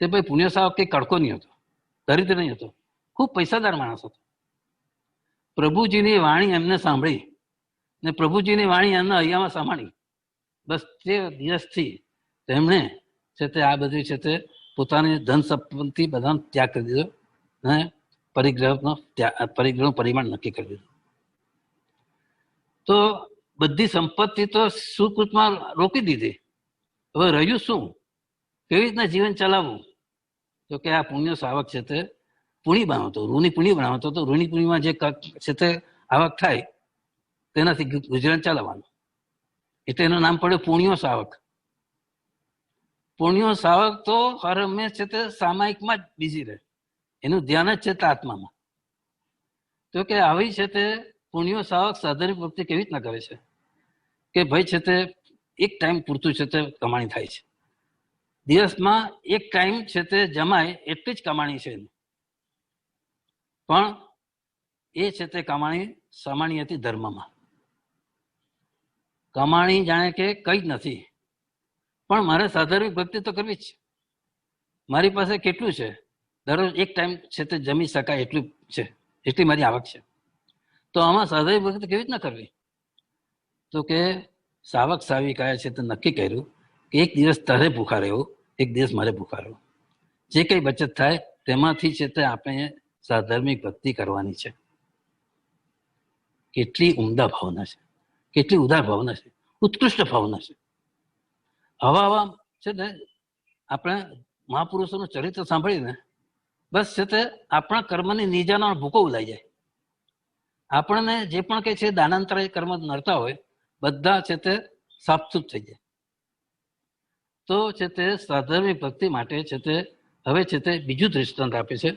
તે ભાઈ પુણ્ય સાવક કઈ કડકો નહીં હતો, દરિદ્ર નહીં હતો, ખૂબ પૈસાદાર માણસ હતો. પ્રભુજીની વાણી એમને સાંભળી ને પ્રભુજીની વાણી એમના હૈયામાં સાંભળી. બસ તે દિવસથી તેમણે છે તે આ બધું છે તે પોતાની ધન સંપત્તિ બધાનો ત્યાગ કરી દીધો અને પરિગ્રહનું પરિમાણ નક્કી કરી દીધું. તો બધી સંપત્તિ તો સુકૃતમાં રોકી દીધી. હવે રહ્યું શું? કેવી રીતના જીવન ચલાવવું? તો કે આ પુણ્ય સાવક છે તે પુણી બનાવતો, ઋણી પુણી બનાવતો તો ઋણી પુણીમાં જે છે તે આવક થાય તેનાથી ગુજરાન ચલાવવાનું. એટલે એનું નામ પડ્યું પુણ્યો સાવક. પુણ્યો સાવક તો હર હંમેશ છે તે સામાયિકમાં જ બીજી રહે, એનું ધ્યાન જ છે તે આત્મામાં. તો કે આવી છે તે પુણ્યો સાવક સાધર્મિક ભક્તિ કેવી રીતના કરે છે કે ભાઈ છે તે એક ટાઈમ પૂરતું છે તે કમાણી થાય છે. દિવસમાં એક ટાઈમ છે તે જમાય એટલી જ કમાણી છે એની. પણ એ છે તે કમાણી સમાણી હતી ધર્મમાં. કમાણી જાણે કે કઈ જ નથી, પણ મારે સાધારણ ભક્તિ તો કરવી જ છે. મારી પાસે કેટલું છે, દરરોજ એક ટાઈમ છે તે જમી શકાય એટલું છે, એટલી મારી આવક છે. તો આમાં સાધારણ ભક્તિ કેવી રીતના કરવી? તો કે સાવક સાવિકાએ છે તે નક્કી કર્યું કે એક દિવસ તારે ભૂખા રહેવું, એક દિવસ મારે ભૂખા રહેવું. જે કઈ બચત થાય તેમાંથી છે તે આપણે સાધર્મિક ભક્તિ કરવાની છે. કેટલી ઉમદા ભાવના છે, કેટલી ઉદાર ભાવના છે, ઉત્કૃષ્ટ ભાવના છે. આવા છે ને આપણે મહાપુરુષોનું ચરિત્ર સાંભળીને બસ છે તે આપણા કર્મની નિજાનો ભૂકો ઉલાઈ જાય. આપણને જે પણ કઈ છે દાનાંતરાય કર્મ નડતા હોય બધા છે તે સાફસૂફ થઈ જાય. તો છે તે સાધર્મિક ભક્તિ માટે છે તે હવે છે તે બીજું દ્રષ્ટાંત આપે છે.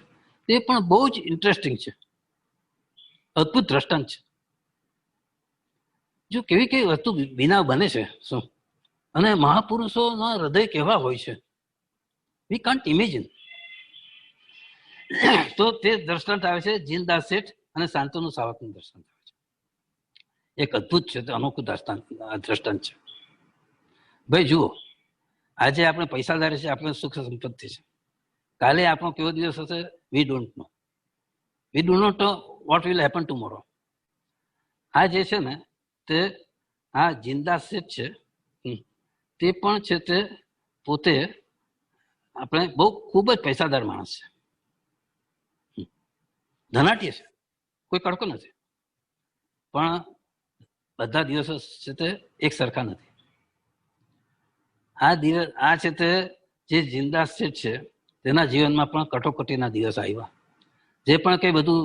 તે પણ બહુ જ ઇન્ટરેસ્ટિંગ છે, અદભુત દ્રષ્ટાંત છે. જો કેવી કેવી વસ્તુ વિના બને છે શું, અને મહાપુરુષોના હૃદય કેવા હોય છે, વી કાન્ટ ઇમેજિન. તો તે દ્રષ્ટાંત આવે છે જીનદાસ શેઠ અને શાંતનુ સાવકનું દ્રષ્ટાંત આવે છે. એક અદભુત છે, અનોખું દ્રષ્ટાંત છે. ભાઈ જુઓ, આજે આપણે પૈસાદાર છે, આપણે સુખ સંપત્તિ છે. કાલે આપણો કેવો દિવસ હશે we don't know. We do not know what will happen tomorrow. આ જે છે ને તે આ જીનદાસ શેઠ છે તે પણ છે તે પોતે આપણે બહુ ખૂબ જ પૈસાદાર માણસ છે, ધનાઢ્ય છે, કોઈ કડકો નથી. પણ બધા દિવસો છે તે એક સરખા નથી. આ છે તે જે જીનદાસ શેઠ છે તેના જીવનમાં પણ કટોકટીના દિવસ આવ્યા. જે પણ કઈ બધું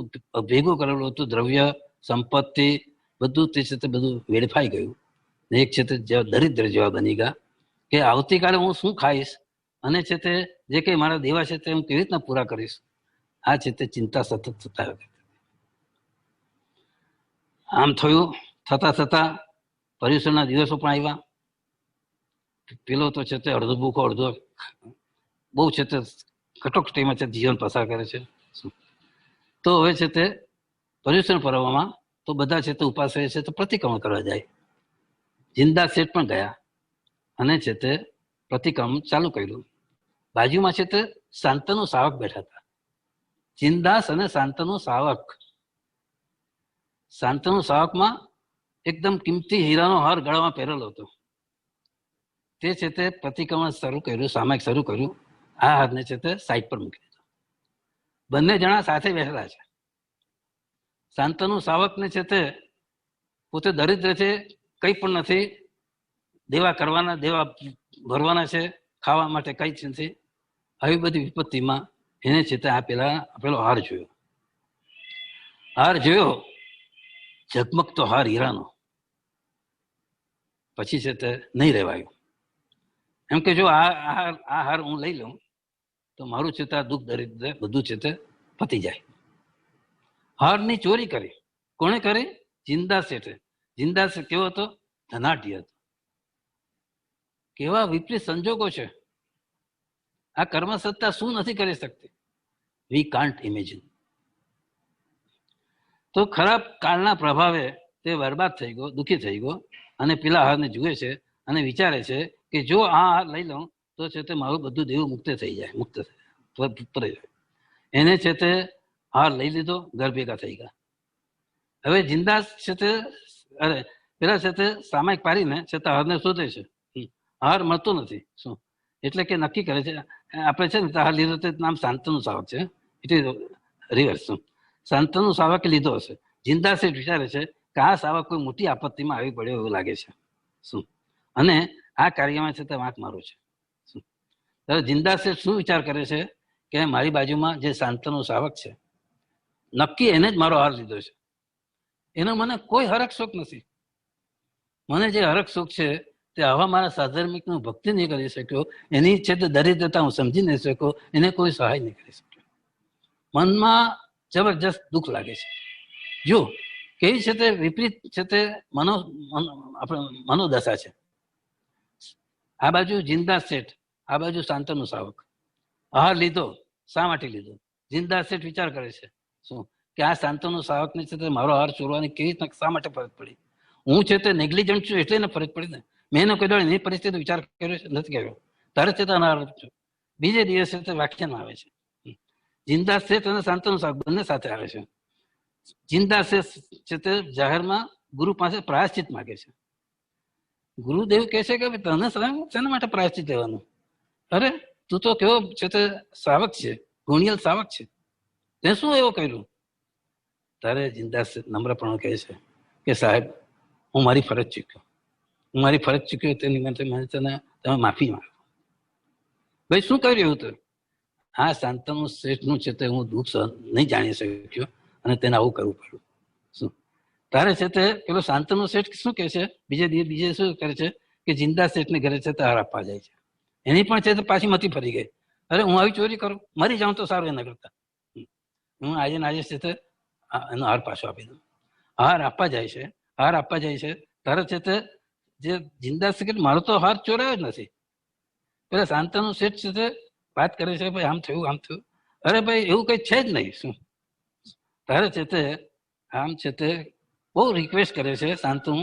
ભેગું કરેલું હતું, દ્રવ્ય સંપત્તિ બધું તે છે તે બધું વેડફાઈ ગયું. ને એક છે તે દરિદ્ર જેવા બની ગયા કે આવતીકાલે હું શું ખાઈશ અને છે તે જે કંઈ મારા દેવા છે તે હું કેવી રીતના પૂરા કરીશ, આ છે તે ચિંતા સતત સતાવે. આમ થયું. થતા પર્યુષણના દિવસો પણ આવ્યા. પેલો તો છે તે અડધો ભૂખો અડધો બહુ છે તે કટોકટીમાં છે જીવન પસાર કરે છે. તો હવે છે તે પર્યુષણ પર્વમાં તો બધા છે તે ઉપાસ છે તો પ્રતિક્રમણ કરવા જાય. જિંદા શેઠ પણ ગયા અને છે તે પ્રતિક્રમણ ચાલુ કર્યું. બાજુમાં છે તે શાંતનુ સાવક બેઠા હતા. જિંદાસ અને શાંતનુ સાવક. શાંતનુ સાવકમાં એકદમ કિંમતી હીરાનો હાર ગળામાં પહેરેલો હતો. તે છે તે પ્રતિક્રમણ શરૂ કર્યું, સામાયિક શરૂ કર્યું. આ હારને છે તે સાઈડ પર મૂકી દીધો. બંને જણા સાથે બેઠેલા છે. શાંતનુ સાવકને છે તે પોતે દરિદ્ર છે, કંઈ પણ નથી, દેવા કરવાના, દેવા ભરવાના છે, ખાવા માટે કંઈ જ નથી. આવી બધી વિપત્તિમાં એને છે તે પેલો હાર જોયો. હાર જોયો, ઝગમગતો હાર હીરાનો. પછી છે તે નહીં રહેવાયું. એમ કે જો આ હાર હું લઈ લઉં તો મારું છે તે આ દુઃખ દરિદ્ર બધું છે તે પતી જાય. હારની ચોરી કરી. કોણે કરી? જિંદા શેઠે. જિંદા શેઠ કેવો હતો? ધનાઢ્ય હતો. કેવા વિપરીત સંજોગો છે. આ કર્મસત્તા શું નથી કરી શકતી? We can't imagine. તો ખરાબ કાળના પ્રભાવે તે બરબાદ થઈ ગયો, દુઃખી થઈ ગયો અને પેલા હારને જુએ છે અને વિચારે છે કે જો આ હાર લઈ લઉં તો છે તે મારું બધું દેવું મુક્ત થઈ જાય, મુક્ત જાય. એને છે તે હાર લઈ લીધો, ઘર ભેગા થઈ ગયા. હવે જિંદા છે તે પેલા છે તે સામાયિક પાડીને છે તે હારને શોધે છે. હાર મળતો નથી. શું એટલે કે નક્કી કરે છે આપણે છે ને હાર લીધો તે નામ શાંતનુ સાવક છે. એટલે રિવર્સ. શાંતનુ સાવકે લીધો હશે. જિંદા શેઠ વિચારે છે કે આ સાવક કોઈ મોટી આપત્તિમાં આવી પડ્યો એવું લાગે છે. શું અને આ કાર્યમાં છે તે વાંક મારો છે. શું ત્યારે જિંદા શેઠ શું વિચાર કરે છે કે મારી બાજુમાં જે શાંતનુ સાવક છે, નક્કી એને જ મારો હાર લીધો છે. એનો મને કોઈ હરખ શોખ નથી. મને જે હરખ શોખ છે તે આવા મારા સાધર્મિકનું ભક્તિ નહીં કરી શક્યો, એની છે તે દરિદ્રતા હું સમજી નહીં શક્યો, એને કોઈ સહાય નહીં કરી શક્યો. મનમાં જબરજસ્ત દુઃખ લાગે છે. જો કેવી છે તે વિપરીત છે તે મનોદશા છે. આ બાજુ જિંદા શેઠ, આ બાજુ શાંતનુ સાવક. હાર લીધો, શા માટે લીધો? જિંદા શેઠ વિચાર કરે છે શું કે આ શાંતનુ સાવકને છે તે મારો હાર ચોરવાની કેવી રીતના શા માટે ફરજ પડી? હું છે તે નેગ્લિજન્ટ છું એટલે ને ફરજ પડી ને. મેં એનો કોઈ દાડો એની પરિસ્થિતિ વિચાર કર્યો છે નથી કર્યો. તારે છે તે અનાર છું. બીજે દિવસે તે વ્યાખ્યાન આવે છે. જિંદા શેઠ અને શાંતનુ સાવક બંને સાથે આવે છે. જિંદા શેઠ છે તે જાહેરમાં ગુરુ પાસે પ્રાયશ્ચિત માગે છે. ગુરુદેવ કહે છે કે તને શેના માટે પ્રાયશ્ચિત લેવાનું? અરે તું તો કેવો છે તે સાવક છે, ગુણિયલ સાવક છે, તે શું એવું કર્યું? તારે જિંદા શેઠ નમ્રપણું કહે છે કે સાહેબ હું મારી ફરજ ચૂક્યો તેની માટે મને તમે માફી માંગો. ભાઈ શું કર્યું એવું? તો આ શાંતનુ શેઠનું છે તે હું દુઃખ નહીં જાણી શક્યો અને તેને આવું કરવું પડ્યું. શું તારે છે તે પેલો શાંતનુ શેઠ શું કહે છે? બીજે શું કરે છે કે જિંદા શેઠને ઘરે છે તે હાર આપવા જાય છે. એની પણ છે તે પાછી મતી ફરી ગઈ. અરે હું આવી ચોરી કરું, મરી જાઉં તો સારું એના કરતા. હું આજે છે તે એનો હાર પાછો આપી દઉં. હાર આપવા જાય છે. તારે છે તે જે જિંદા શેઠ મારો તો હાર ચોરાયો જ નથી. પેલા શાંતનુ શેઠ છે તે વાત કરે છે ભાઈ આમ થયું. અરે ભાઈ એવું કઈ છે જ નહીં. શું તારે છે તે આમ છે તે બહુ રિક્વેસ્ટ કરે છે શાંતનુ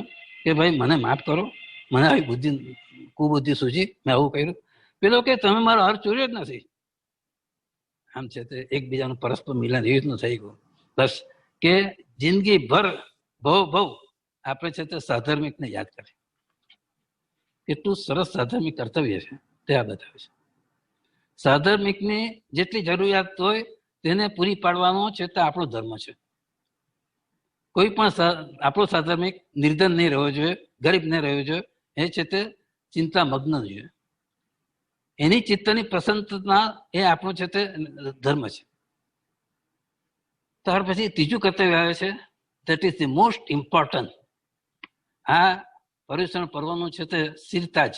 કે ભાઈ મને માફ કરો, મને આવી કુબુદ્ધિ સૂજી, મેં આવું કર્યું. પેલો કે તમે મારો હાર ચોર્યો જ નથી. આમ છે તે એકબીજાનું પરસ્પર મિલન એવી રીતનું થઈ ગયું. બસ કે જિંદગી ભર ભવ આપણે છે તે સાધર્મિકને યાદ કરે. કેટલું સરસ સાધર્મિક કર્તવ્ય છે તે આ બતાવે છે. સાધર્મિકની જેટલી જરૂરિયાત હોય તેને પૂરી પાડવાનો છે તે આપણો ધર્મ છે. કોઈ પણ આપણો સાધર્મિક નિર્ધન નહીં રહેવો જોઈએ, ગરીબ નહીં રહેવો જોઈએ. એ છે તે ચિંતા મગ્ન જોઈએ. એની ચિત્તની પ્રસન્નતા એ આપણો છે તે ધર્મ છે. ત્યાર પછી ત્રીજું કર્તવ્ય આવે છે, that is the most important. આ પર્યુષણ પર્વનું છે તે સ્થિરતા જ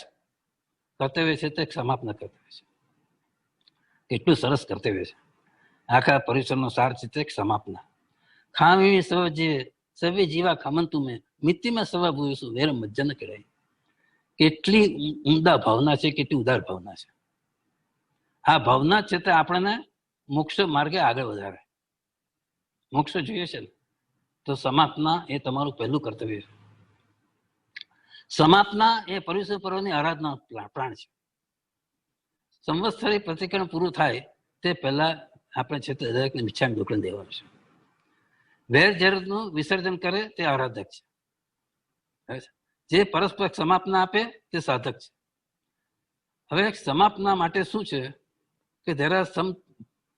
કર્તવ્ય છે તે સમાપ્ત કર્તવ્ય છે. કેટલું સરસ કર્તવ્ય છે. આખા પર્યુષણનો સાર છે તે સમાપના. ખામી સવ જે સવે જીવા ખમંતુ મેં મિત્તિમાં સવા ભૂયું વેર મજ્જા ન કહેવાય. કેટલી ઉમદા ભાવના છે, કેટલી ઉદાર ભાવના છે. આ ભાવના છે તે આપણને મોક્ષ માર્ગે આગળ વધારે. મોક્ષ જોઈએ છે ને તો સમાપના એ તમારું પહેલું કર્તવ્ય છે. સમાપના એ પર્યુષણ પર્વની આરાધના પ્રાણ છે. સંવત્સરી પ્રતિક્રમણ પૂરું થાય તે પહેલા આપણે છે તે દરેકને મિચ્છામી દુક્કડમ દેવાનું છે. વેર ઝેરનું વિસર્જન કરે તે આરાધક છે. જે પરસ્પર સમાપના આપે તે સાધક છે. હવે સમાપના માટે શું છે કે there are some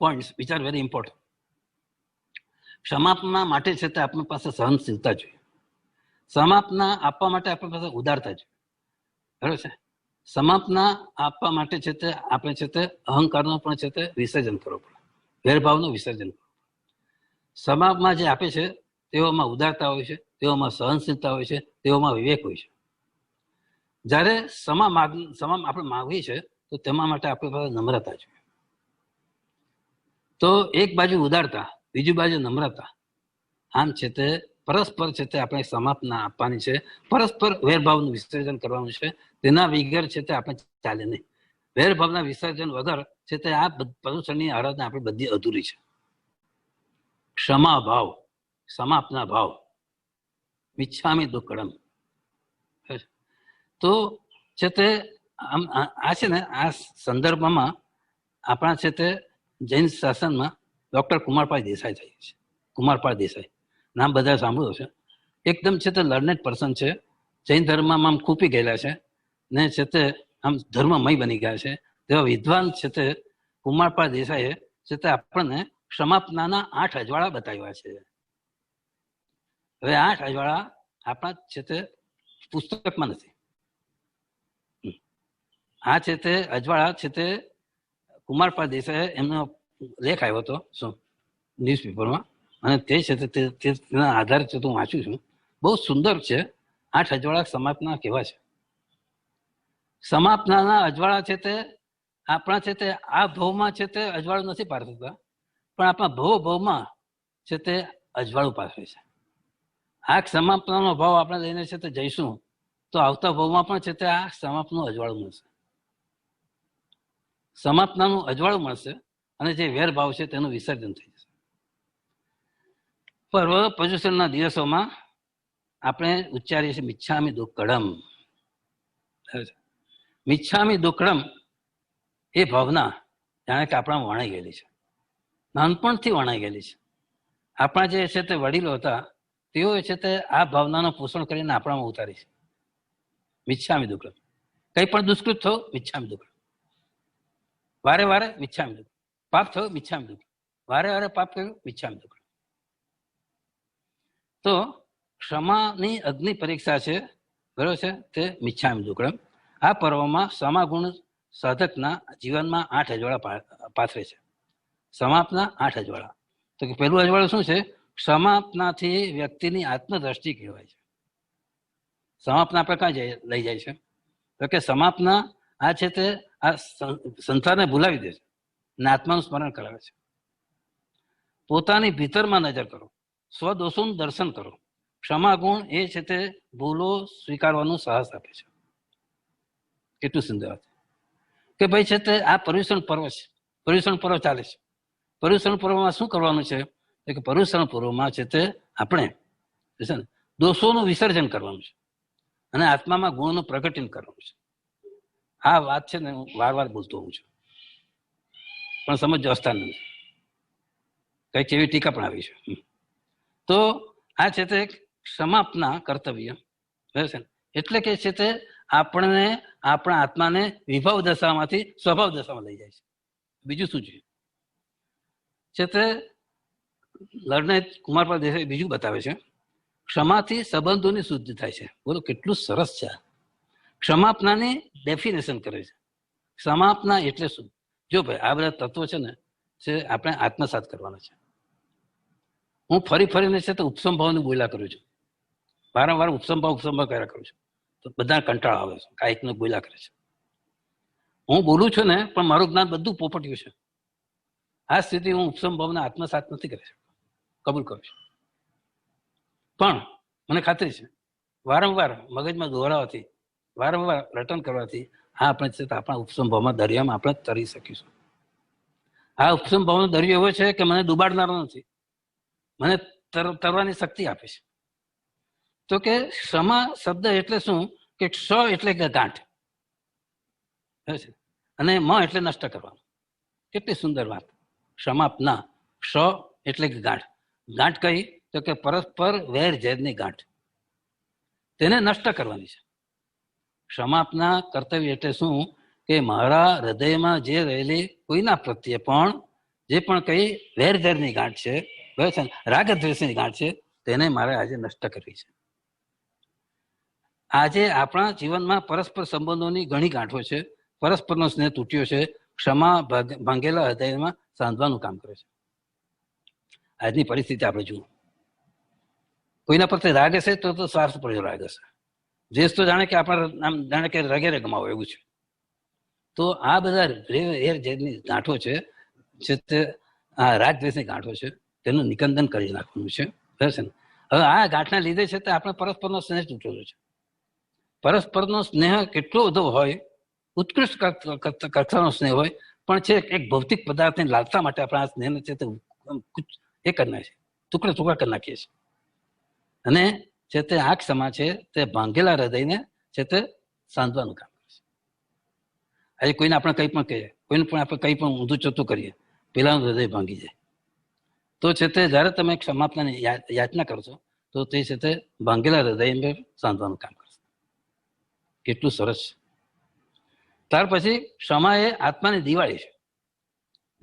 points which are very important. સમાપના માટે છે તે આપણી પાસે સહનશીલતા જોઈએ. સમાપના આપવા માટે આપણી પાસે ઉદારતા જોઈએ. બરાબર છે. સમાપના આપવા માટે છે તે આપણે છે તે અહંકારનું પણ છે તે વિસર્જન કરવું પડે. ભેરભાવનું વિસર્જન કરવું. સમાપમાં જે આપે છે તેઓમાં ઉદારતા હોય છે, તેઓમાં સહનશીલતા હોય છે, તેઓમાં વિવેક હોય છે. જ્યારે સમા આપણે માગવી છે તો તેમાં માટે આપણી પાસે નમ્રતા જોઈએ. તો એક બાજુ ઉદારતા, બીજી બાજુ નમ્રતા, આમ છે તે પરસ્પર છે તે આપણે સમાપના આપવાની છે. પરસ્પર વેરભાવનું વિસર્જન કરવાનું છે. તેના વગર છે તે આપણે ચાલે નહીં. વેરભાવના વિસર્જન વગર છે તે આ પર્યુષણની આરાધના આપણે બધી અધૂરી છે. ક્ષમા ભાવ, સમાપના ભાવ, મિચ્છામી દુક્કડમ. તો છે તે આ છે ને આ સંદર્ભમાં આપણા છે તે જૈન શાસનમાં ડોક્ટર કુમારપાળ દેસાઈ થાય છે. કુમારપાળ દેસાઈ નામ બધા સાંભળ્યું છે. એકદમ છે તે લર્નેડ પર્સન છે. જૈન ધર્મમાં આમ ખૂપી ગયેલા છે ને છે તે આમ ધર્મમય બની ગયા છે. તેવા વિદ્વાન છે તે કુમારપાળ દેસાઈએ છે તે આપણને સમાપનાના 8 અજવાળા બતાવ્યા છે. હવે 8 અજવાળા આપણા છે તે પુસ્તકમાં નથી. આ છે તે અજવાળા છે તે કુમારપાળ દેસાઈએ એમનો લેખ આવ્યો હતો શું ન્યૂઝપેપરમાં, અને તે છે તેના આધારે છે હું વાંચું છું. બહુ સુંદર છે. 8 અજવાળા સમાપના કેવા છે. સમાપનાના અજવાળા છે તે આપણા છે તે આ ભવમાં છે તે અજવાળું નથી પાર થતા, પણ આપણા ભવમાં છે તે અજવાળું પાર થાય છે. આ સમાપનાનો ભાવ આપણે લઈને છે તે જઈશું તો આવતા ભવમાં પણ છે તે આ સમાપનું અજવાળું મળશે. સમાપનાનું અજવાળું મળશે અને જે વેરભાવ છે તેનું વિસર્જન થઈ જશે. પર્યુષણના દિવસોમાં આપણે ઉચ્ચારીએ છીએ મિચ્છામી દુક્કડમ. મિચ્છામી દુક્કડમ એ ભાવના જાણે કે આપણા વણાઈ ગયેલી છે, નાનપણથી વણાઈ ગયેલી છે. આપણા જે છે તે વડીલો હતા તેઓ છે તે આ ભાવનાનું પોષણ કરીને આપણામાં ઉતારી છે. મિચ્છામી દુક્કડમ. કંઈ પણ દુષ્કૃત થયો મિચ્છામી દુક્કડમ. વારે વારે મિચ્છામી દુક્કડમ. પાપ થયો મિચ્છામી દુક્કડમ. વારે વારે પાપ કર્યું મિચ્છામી દુક્કડમ. તો ક્ષમાની અગ્નિ પરીક્ષા છે, બરોબર છે, તે મિચ્છામી દુક્કડમ. આ પર્વમાં સમાગુણ સાધકના જીવનમાં 8 અજવાળા પાથરે છે. સમાપના 8 અજવાળા. તો કે પહેલું અજવાળું શું છે? સમાપનાથી વ્યક્તિની આત્મદ્રષ્ટિ કહેવાય છે. સમાપના આપણે ક્યાં લઈ જાય છે? તો કે સમાપના આ છે તે આ સંસારને ભૂલાવી દે છે અને આત્માનું સ્મરણ કરાવે છે. પોતાની ભીતરમાં નજર કરો, સ્વદોષોનું દર્શન કરો. ક્ષમા ગુણ એ છે તે ભૂલો સ્વીકારવાનું સાહસ આપે છે. કેટલું સુંદર વાત કે ભાઈ છે તે આ પર્યુષણ પર્વ છે. પર્યુષણ પર્વ ચાલે છે. પર્યુષણ પર્વમાં શું કરવાનું છે કે પર્યુષણ પર્વમાં છે તે આપણે છે ને દોષોનું વિસર્જન કરવાનું છે અને આત્મામાં ગુણનું પ્રગટન કરવાનું છે. આ વાત છે ને હું વાર વાર બોલતો હોઉં છું, પણ સમજ અવસ્થા નથી. કઈક એવી ટીકા પણ આવી છે. તો આ છે તે સમાપના કર્તવ્ય છે. એટલે કે છે તે આપણને આપણા આત્માને વિભાવ દશામાંથી સ્વભાવ દશામાં લઈ જાય છે. બીજું શું છે તે લર્નેડ કુમારપાળ દેસાઈ બીજું બતાવે છે. ક્ષમાથી સંબંધોની શુદ્ધિ થાય છે. બોલો કેટલું સરસ છે. ક્ષમાપનાની ડેફિનેશન કરે છે. ક્ષમાપના એટલે શું? જો ભાઈ આ બધા તત્વો છે ને જે આપણે આત્મસાત કરવાના છે. હું ફરીને છે તો ઉપસમ ભાવનું બોલ્યા કરું છું. વારંવાર ઉપસમ ભાવ કર્યા કરું છું. તો બધા કંટાળો આવે છે, કાંઈકને બોલ્યા કરે છે. હું બોલું છું ને, પણ મારું જ્ઞાન બધું પોપટ્યું છે. આ સ્થિતિ હું ઉપસમ ભાવને આત્મસાત નથી કરી શકતો, કબૂલ કરું છું. પણ મને ખાતરી છે, વારંવાર મગજમાં દોહરાવાથી, વારંવાર રટન કરવાથી આપણે આપણા ઉપસમ ભાવમાં દરિયામાં આપણે તરી શકીશું. આ ઉપસમ ભાવનો દરિયો એવો છે કે મને ડૂબાડનારો નથી, મને તરવાની શક્તિ આપે છે. તો કે ક્ષમા શબ્દ એટલે શું કે ક્ષ એટલે કે ગાંઠ અને મ એટલે નષ્ટ કરવાનું. કેટલી સુંદર વાત. ક્ષમાપના, ક્ષ એટલે કે ગાંઠ. ગાંઠ કઈ? તો કે પરસ્પર વેર ઝેરની ગાંઠ, તેને નષ્ટ કરવાની છે. ક્ષમાપના કર્તવ્ય એટલે શું કે મારા હૃદયમાં જે રહેલી કોઈના પ્રત્યે પણ જે પણ કઈ વેર ઝેરની ગાંઠ છે, બરાબર છે, રાગ દ્વેષની ગાંઠ છે, તેને મારે આજે નષ્ટ કરવી છે. આજે આપણા જીવનમાં પરસ્પર સંબંધોની ઘણી ગાંઠો છે, પરસ્પરનો સ્નેહ તૂટ્યો છે. ક્ષમા ભાંગેલા હૃદયમાં સાંધવાનું કામ કરે છે. આજની પરિસ્થિતિ આપણે જુઓ, કોઈના પ્રત્યે રાગ હશે તો સ્વાર્થ પડ્યો રાગ હશે. દ્વેષ તો જાણે કે આપણા જાણે કે રગેરે ગમાવો એવું છે. તો આ બધા જેની ગાંઠો છે તે આ રાગ દ્વેષની ગાંઠો છે, તેનું નિકંદન કરી નાખવાનું છે, બરાબર છે ને. હવે આ ગાંઠના લીધે છે તે આપણે પરસ્પરનો સ્નેહ તૂટેલો છે. પરસ્પરનો સ્નેહ કેટલો બધો હોય, ઉત્કૃષ્ટ કક્ષાનો સ્નેહ હોય, પણ છે એક ભૌતિક પદાર્થની લાલસા માટે આપણે આ સ્નેહને છે તે એ કરી નાખીએ, ટુકડા કરી નાખીએ છીએ. અને છે તે આ ક્ષમા છે તે ભાંગેલા હૃદયને છે તે સાંધવાનું કામ કરે છે. આજે કોઈને આપણે કંઈ પણ કહીએ, કોઈને પણ આપણે કંઈ પણ ઊંધું ચોતું કરીએ, પેલાનું હૃદય ભાંગી જાય. તો છે તે જ્યારે તમે ક્ષમાપનાની યાચના કરશો તો તે છે તે ભાંગેલા હૃદય સાંધવાનું કામ કરશે. કેટલું સરસ છે. ત્યાર પછી ક્ષમા એ આત્માની દિવાળી છે.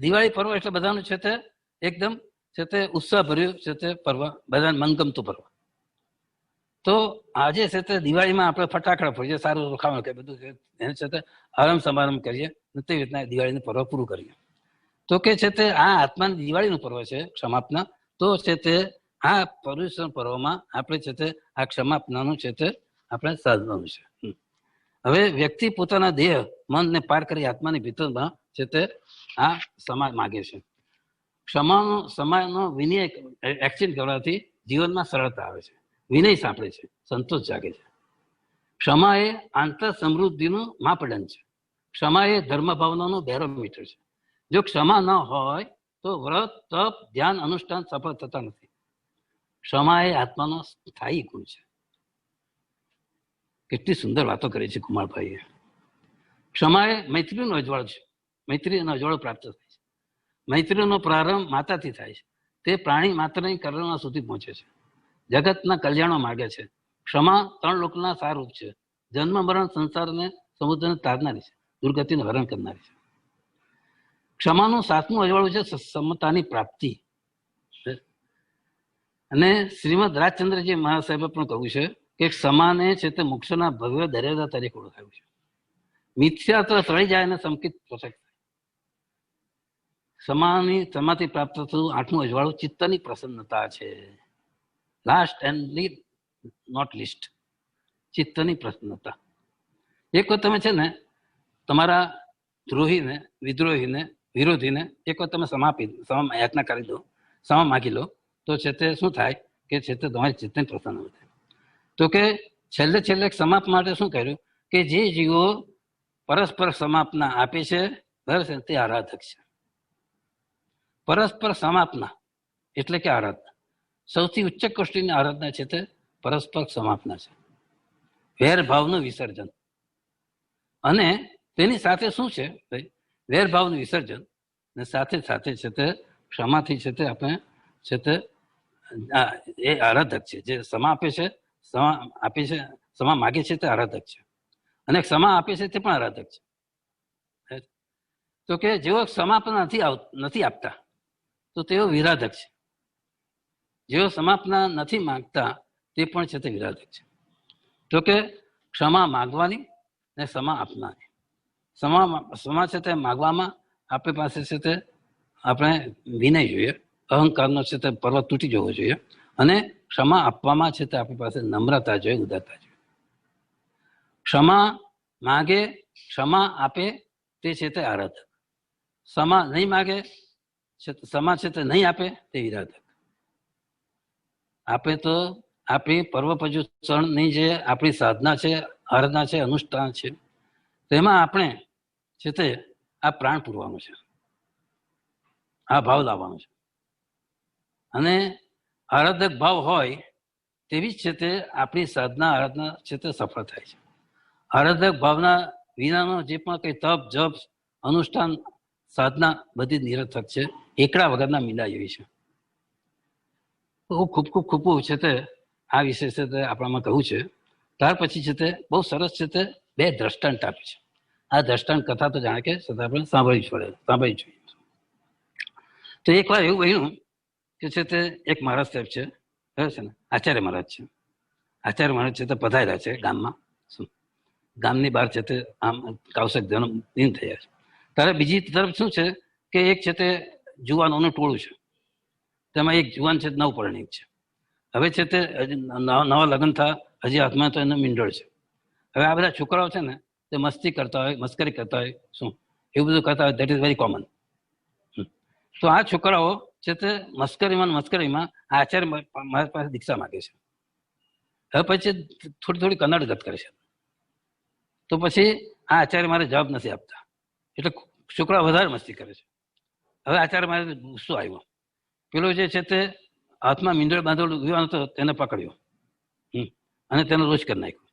દિવાળી પર્વ એટલે બધાનું છે તે એકદમ છે તે ઉત્સાહ ભર્યું છે તે પર્વ, બધાને મનગમતું પર્વ. તો આજે છે તે દિવાળીમાં આપણે ફટાકડા ફોડીએ, સારું ખાવાનું કે બધું એને છે તે આરામ સમારંભ કરીએ, તે રીતના દિવાળીનું પર્વ પૂરું કરીએ. તો કે છે તે આ આત્માની દિવાળીનું પર્વ છે ક્ષમાપના. તો છે તે આ પર્યુષણ પર્વમાં આપણે છે તે આ ક્ષમાપનાનું છે તે આપણે સાધવાનું છે. હવે વ્યક્તિ પોતાના દેહ મનને પાર કરી આત્માની ભીતરમાં છે તે આ ક્ષમા માગે છે. ક્ષમાનો વિનય એક્સચેન્જ કરવાથી જીવનમાં સરળતા આવે છે, વિનય સાંપડે છે, સંતોષ જાગે છે. ક્ષમા એ આંતર સમૃદ્ધિનું માપદંડ છે. ક્ષમા એ ધર્મ ભાવનાનું બેરોમીટર છે. જો ક્ષમા ન હોય તો વ્રત, તપ, ધ્યાન, અનુષ્ઠાન સફળ થતા નથી. ક્ષમા એ આત્માનો સ્થાયી ગુણ છે. કેટલી સુંદર વાતો કરી છે કુમારભાઈએ. ક્ષમા એ મૈત્રીનો અજવાળ છે. મૈત્રીનો અજવાળો પ્રાપ્ત થાય છે. મૈત્રીનો પ્રારંભ માતાથી થાય છે. તે પ્રાણી માત્રની કરુણા સુધી પહોંચે છે, જગતના કલ્યાણો માર્ગે છે. ક્ષમા 3 લોકના સારરૂપ છે. જન્મ મરણ સંસારને સમુદ્રને તારનારી છે, દુર્ગતિનું હરણ કરનારી છે. ક્ષમાનું 7મું અજવાળું છે સમતાની પ્રાપ્તિ. અને શ્રીમદ રાજચંદ્રજી મહાસાહેબે પણ કહ્યું છે કે ક્ષમાને છે તે મોક્ષના ભવ્ય દરિયા તરીકે ઓળખાયું છે. મિથ્યા તો તળી જાય અને સંકિત પોષક થાય. સમાથી પ્રાપ્ત થતું 8મું અજવાળું ચિત્તની પ્રસન્નતા છે. લાસ્ટ એન્ડ નોટ લીસ્ટ, ચિત્તની પ્રસન્નતા. એક વખત તમે છે ને તમારા દ્રોહીને, વિદ્રોહીને, વિરોધીને એક વખત તમે ક્ષમા યાચના કરી દો, ક્ષમા માગી લો, તો છે તે શું થાય કે છે તે તમારી ચિત્તની પ્રસન્ન થાય. તો કે છેલ્લે સમાપ માટે શું કર્યું કે જે જીવો પરસ્પર સમાપના આપે છે, બરાબર છે, તે આરાધક છે. પરસ્પર સમાપના એટલે કે આરાધના. સૌથી ઉચ્ચ કોષ્ટીની આરાધના છે તે પરસ્પર સમાપના છે, વેરભાવનું વિસર્જન. અને તેની સાથે શું છે ભાઈ, વેરભાવનું વિસર્જન ને સાથે સાથે છે તે ક્ષમાથી છે તે આપણે છે તે એ આરાધક છે. જે ક્ષમા આપે છે, ક્ષમા માગે છે તે આરાધક છે, અને ક્ષમા આપે છે તે પણ આરાધક છે. તો કે જેઓ ક્ષમાપના નથી આપતા તો તેઓ વિરાધક છે. જેઓ સમાપના નથી માંગતા તે પણ છે તે વિરાધક છે. તો કે ક્ષમા માગવાની ને ક્ષમા આપનારી. ક્ષમા છે તે માગવામાં આપણી પાસે છે તે આપણે વિનય જોઈએ, અહંકારનો છે તે પર્વત તૂટી જવો જોઈએ, અને ક્ષમા આપવામાં છે તે આપણી પાસે નમ્રતા જોઈએ, ઉદારતા જોઈએ. ક્ષમા માગે, ક્ષમા આપે તે છે તે આરાધક. ક્ષમા નહીં માગે, ક્ષમા છે તે નહીં આપે તે વિરાધક. આપે તો આપણી પર્વપજુષણની જે આપણી સાધના છે, આરાધના છે, અનુષ્ઠાન છે, તેમાં આપણે છે તે આ પ્રાણ પૂરવાનું છે, આ ભાવ લાવવાનો છે. અને આરાધક ભાવ હોય તેવી જ છે તે આપણી સાધના આરાધના છે તે સફળ થાય છે. આરાધક ભાવના વિનાનો જે પણ કંઈ તપ જપ અનુષ્ઠાન સાધના બધી નિરર્થક છે, એકડા વગરના મીંડા જેવી છે. ખૂબ છે તે આ વિષય છે તે આપણામાં કહ્યું છે. ત્યાર પછી છે તે બહુ સરસ છે તે બે દ્રષ્ટાંત આપે છે. આ દ્રષ્ટાંત કથા તો જાણે કે છતાં આપણે સાંભળવી જોઈએ. તો એક વાર એવું બન્યું કે છે તે એક મહારાજ સાહેબ છે, બરાબર છે ને, આચાર્ય મહારાજ છે. આચાર્ય મહારાજ છે તે પધાર્યા છે ગામમાં. ગામની બહાર છે તે આમ કૌશિક જન્મદિન થયા છે. ત્યારે બીજી તરફ શું છે કે એક છે તે જુવાનોનું ટોળું છે. તેમાં એક જુવાન છે નવ પરણિત છે. હવે છે તે નવા લગ્ન થયા, હજી હાથમાં તો એનું મીંડળ છે. હવે આ બધા છોકરાઓ છે ને તે મસ્તી કરતા હોય, મસ્કરી કરતા હોય, શું એવું બધું કરતા હોય, દેટ ઇઝ વેરી કોમન. તો આ છોકરાઓ છે તે મસ્કરીમાં આચાર્ય મારા પાસે દીક્ષા માગે છે. હવે પછી થોડી કનડગત કરે છે. તો પછી આ આચાર્ય મારે જવાબ નથી આપતા, એટલે છોકરા વધારે મસ્તી કરે છે. હવે આચાર્ય મારે ગુસ્સો આવ્યો. પેલો જે છે તે હાથમાં મીંડળ બાંધેલો યુવાન હતો તેને પકડ્યો અને તેનો રોષ કરી નાખ્યો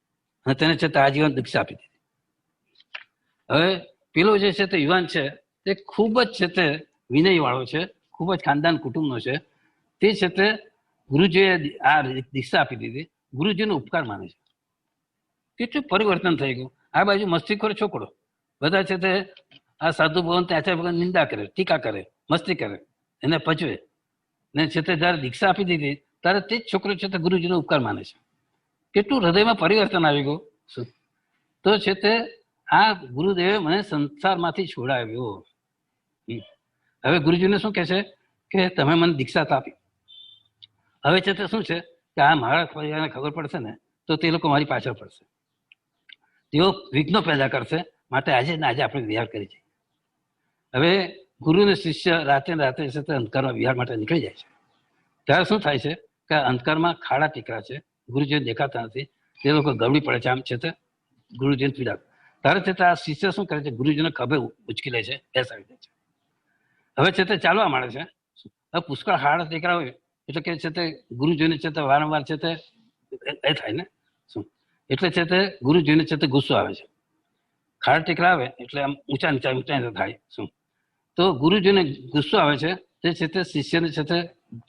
અને તેને છે તે આજીવન દીક્ષા આપી દીધી. હવે પેલો જે છે તે યુવાન છે તે ખૂબ જ છે તે વિનય વાળો છે, ખૂબ જ ખાનદાન કુટુંબનો છે. તે છે તે ગુરુજીએ આ દીક્ષા આપી દીધી, ગુરુજીનો ઉપકાર માને છે. કેટલું પરિવર્તન થઈ ગયું. આ બાજુ મસ્તીખોર છોકરો, બધા છે તે આ સાધુ ભવન આચાર્ય ભગવાન નિંદા કરે, ટીકા કરે, મસ્તી કરે, એને પચવે ને છે તે જયારે દીક્ષા આપી દીધી ત્યારે તે જ છોકરો છે તે ગુરુજીનો ઉપકાર માને છે. કેટલું હૃદયમાં પરિવર્તન આવી ગયું. તો છે તે આ ગુરુદેવે મને સંસારમાંથી છોડાવ્યો. હવે ગુરુજીને શું કહે છે કે તમે મને દીક્ષા તો આપી, હવે છે તે શું છે કે આ મારા પરિવારને ખબર પડશે ને તો તે લોકો મારી પાછળ પડશે, તેઓ વિઘ્નો પેદા કરશે, માટે આજે ને આજે આપણે વિહાર કરી છીએ. હવે ગુરુ ને શિષ્ય રાતે છે તે અંધકારમાં વિહાર માટે નીકળી જાય છે. ત્યારે શું થાય છે કે અંધકારમાં ખાડા ટીકરા છે, ગુરુજીને દેખાતા નથી, તે લોકો ગબડી પડે છે, આમ છે તે ગુરુજીને પીડા. ત્યારે છે તે આ શિષ્ય શું કરે છે, ગુરુજીને ખભે ઉચકી લે છે, બેસાડી દે છે. હવે છે તે ચાલવા માંડે છે. હવે પુષ્કળ ખાડા ટીકરા હોય એટલે કે છે તે ગુરુજીને છે તે વારંવાર છે તે એ થાય ને શું, એટલે છે તે ગુરુજીને છે તે ગુસ્સો આવે છે. ખાડા ટીકરા આવે એટલે આમ ઊંચા થાય શું. તો ગુરુજીને ગુસ્સો આવે છે, તે છે તે શિષ્યને છે તે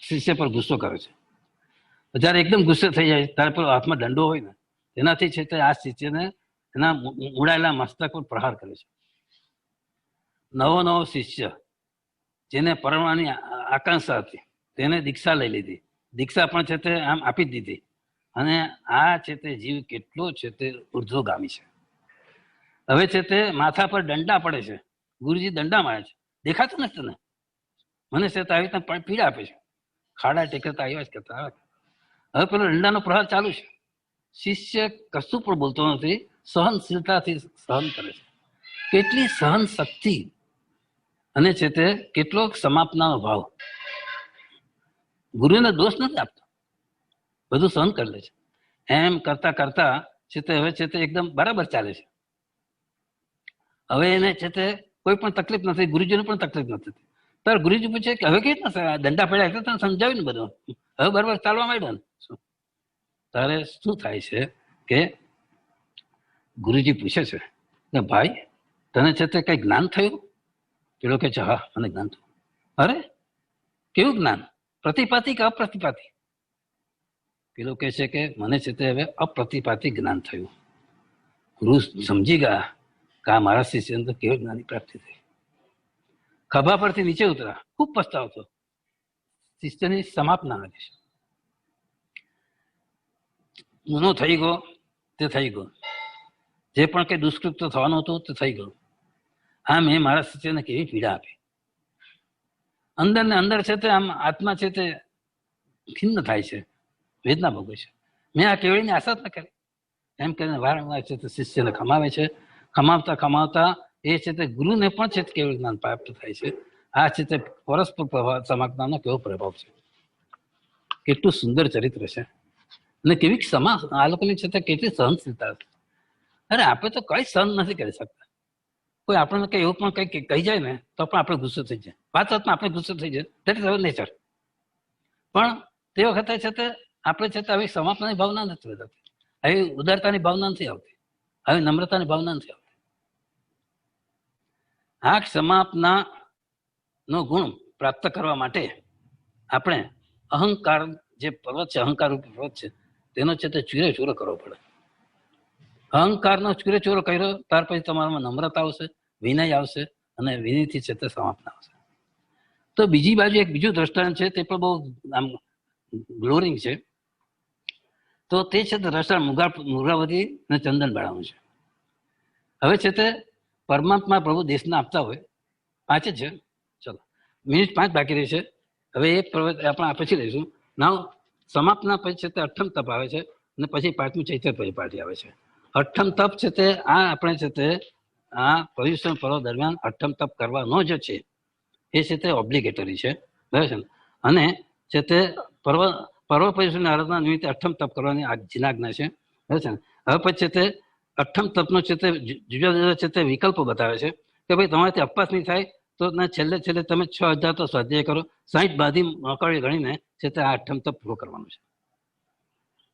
શિષ્ય પર ગુસ્સો કરે છે. જયારે એકદમ ગુસ્સે થઈ જાય ત્યારે પેલો હાથમાં દંડો હોય ને તેનાથી છે તે આ શિષ્યને એના ઉડાયેલા મસ્તક પર પ્રહાર કરે છે. નવો શિષ્ય જેને પરણવાની આકાંક્ષા હતી તેને દીક્ષા લઈ લીધી, દીક્ષા પણ છે તે આમ આપી જ દીધી, અને આ છે તે જીવ કેટલો છે તે ઉર્ધ્વગામી છે. હવે છે તે માથા પર દંડા પડે છે, ગુરુજી દંડા મારે છે, દેખાતું નથી તને, મને છે તે આવી રીતે પીડા આપે છે, ખાડા ટેકરતા આવ્યા જ કરતા. હવે પેલો દંડાનો પ્રહાર ચાલુ છે. શિષ્ય કશું પણ બોલતો નથી, સહનશીલતાથી સહન કરે છે. કેટલી સહન શક્તિ અને છે તે કેટલો સમાપનાનો ભાવ. ગુરુને દોષ નથી આપતો, બધું સહન કરી લે છે. એમ કરતા કરતા છે તે હવે છે તે એકદમ બરાબર ચાલે છે. હવે એને છે તે કોઈ પણ તકલીફ નથી, ગુરુજીને પણ તકલીફ નથી. ત્યારે ગુરુજી પૂછે કે હવે કેવી રીતના દંડા પડ્યા એટલે તને સમજાવ્યું ને બધું, હવે બરાબર ચાલવા માંડ્યો ને. ત્યારે શું થાય છે કે ગુરુજી પૂછે છે કે ભાઈ તને છે તે કઈ જ્ઞાન થયું? પેલો કે છે હા મને જ્ઞાન થયું. અરે કેવું જ્ઞાન, પ્રતિપાતી કે અપ્રતિપાતી? પેલો કે છે કે મને છે તે હવે અપ્રતિપાતી જ્ઞાન થયું. ગુરુ સમજી ગયા કે આ મારા શિષ્યને તો કેવું જ્ઞાનની પ્રાપ્તિ થઈ. ખભા પરથી નીચે ઉતરા, ખૂબ પસ્તાવતો. શિષ્યની સમાપના હતી. ગુનો થઈ ગયો તે થઈ ગયો, જે પણ કઈ દુષ્કૃત્ય થવાનું હતું તે થઈ ગયું. આ મેં મારા શિષ્યને કેવી પીડા આપી. અંદર ને અંદર છે તે આમ આત્મા છે તે ખિન્ન થાય છે, વેદના ભોગવે છે. મેં આ કેવળીની આશા જ ન કરી, એમ કરીને વારંવાર છે તે શિષ્યને ખમાવે છે. ખમાવતા ખમાવતા એ છે તે ગુરુને પણ છે તે કેવું જ્ઞાન પ્રાપ્ત થાય છે. આ છે તે પરસ્પર પ્રભાવ સમાજનો કેવો પ્રભાવ છે. કેટલું સુંદર ચરિત્ર છે અને કેવી ક્ષમા આ લોકોની છે તે કેટલી સહનશીલતા. અરે આપણે તો કઈ સહન નથી કરી શકતા. કોઈ આપણને કઈ એવું પણ કઈ કહી જાય ને તો પણ આપણે ગુસ્સો થઈ જાય. વાતમાં આપણે ગુસ્સો થઈ જાય. That is our nature. પણ તે વખતે છે તે આપણે છે તે આવી સમાપનાની ભાવના નથી વધતી, આવી ઉદારતાની ભાવના નથી આવતી, આવી નમ્રતાની ભાવના નથી આવતી. આ ક્ષમાપના નો ગુણ પ્રાપ્ત કરવા માટે આપણે અહંકાર જે પર્વત છે, અહંકાર રૂપી પર્વત છે, તેનો છે તે ચૂરે ચૂરો કરવો પડે. અહંકારનો ચૂરે ચૂરો કર્યો ત્યાર પછી તમારામાં નમ્રતા આવશે, વિનય આવશે અને વિનયથી છે તે સમાપના આવશે. તો બીજી બાજુ એક બીજું દ્રષ્ટાંત છે તે પણ બહુ આમ ગ્લોરિંગ છે. તો તે છે તે દ્રષ્ટાંત મુદ્રાવતી અને ચંદન બાળાનું છે. હવે છે તે પરમાત્મા પ્રભુ દેશને આપતા હોય, 5 જ છે, ચલો મિનિટ 5 બાકી રહી છે. હવે એ આપણે પછી લઈશું. નાવ સમાપના પછી છે તે અઠ્ઠમ તપ આવે છે અને પછી 5મું ચૈત્ય પરિપાટી આવે છે. અઠ્ઠમ તપ છે તે આ આપણે છે તે આ પર્યુષણ પર્વ દરમિયાન અઠ્ઠમ તપ કરવાનો જ છે. એ છે તે ઓબ્લિગેટરી છે, બરાબર છે. અને છે તે પર્વ પર્યુષણની આરાધના નિમિત્તે અઠ્ઠમ તપ કરવાની આજ્ઞા છે, બરાબર છે. હવે પછી છે તે અઠ્ઠમ તપનો છે તે જુદા જુદા છે તે વિકલ્પો બતાવે છે કે ભાઈ તમારાથી અપવાસ નહીં થાય તો છેલ્લે તમે 6000 તો સ્વાધ્યાય કરો, 60 બાધી મકડી ગણીને છે તે આ અઠ્ઠમ તપ પૂરો કરવાનું છે.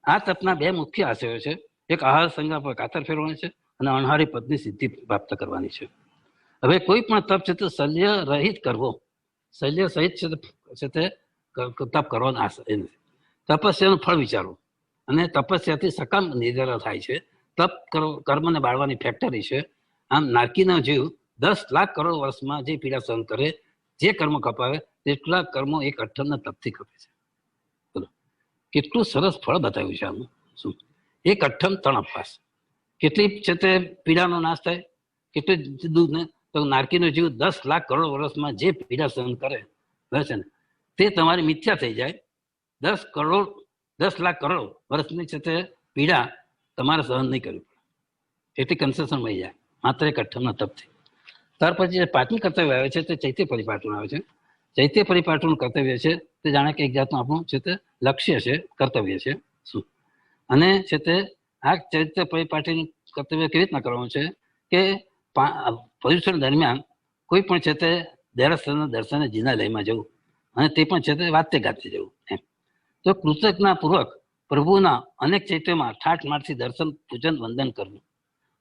આ તપના 2 મુખ્ય આશયો છે. એક આહાર સંજ્ઞા પર કાતર ફેરવાની છે અને અણહારી પદની સિદ્ધિ પ્રાપ્ત કરવાની છે. હવે કોઈ પણ તપ છે તે શલ્ય રહિત કરવો, શલ્ય સહિત છે તે તપ કરવાનો આશય નથી. તપસ્યાનું ફળ વિચારવું અને તપસ્યાથી સકામ નિર્ધાર થાય છે. તપ કર્મને બાળવાની ફેક્ટરી છે. આમ નારકીના જીવ 10 લાખ કરોડ વર્ષમાં જે પીડા સહન કરે, જે કર્મ કપાવે તેટલા કર્મો એક અઠ્ઠમના તપથી કપે છે. બોલો કેટલું સરસ ફળ બતાવ્યું છે આનું. શું એક અઠ્ઠમ 3 અપવાસ, કેટલી છે તે પીડાનો નાશ થાય, કેટલું દૂધ ને તો નારકીનો જીવ 10 લાખ કરોડ વર્ષમાં જે પીડા સહન કરે છે ને તે તમારી મિથ્યા થઈ જાય. 10 લાખ કરોડ વર્ષની છે તે પીડા તમારે સહન નહીં કરવી પડે, એટલી કન્સેશન મળી જાય માત્ર એક અઠ્ઠમના તપથી. ત્યાર પછી જે 5મું કર્તવ્ય આવે છે તે ચૈત્ય પરિપાટન આવે છે. ચૈત્ય પરિપાટનનું કર્તવ્ય છે તે જાણે કે એક જાતનું આપણું છે તે લક્ષ્ય છે, કર્તવ્ય છે. શું અને છે તે આ ચૈત્ય પરિપાટીનું કર્તવ્ય કેવી રીતના કરવાનું છે કે પર્યુષણ દરમિયાન કોઈ પણ છે તે દેરાસરના દર્શને જિનાલયમાં જવું અને તે પણ છે તે વાતે ગાતે જવું. એમ તો કૃતજ્ઞતાપૂર્વક પ્રભુના અનેક ચૈત્યમાં ઠાઠ માઠથી દર્શન, પૂજન, વંદન કરવું.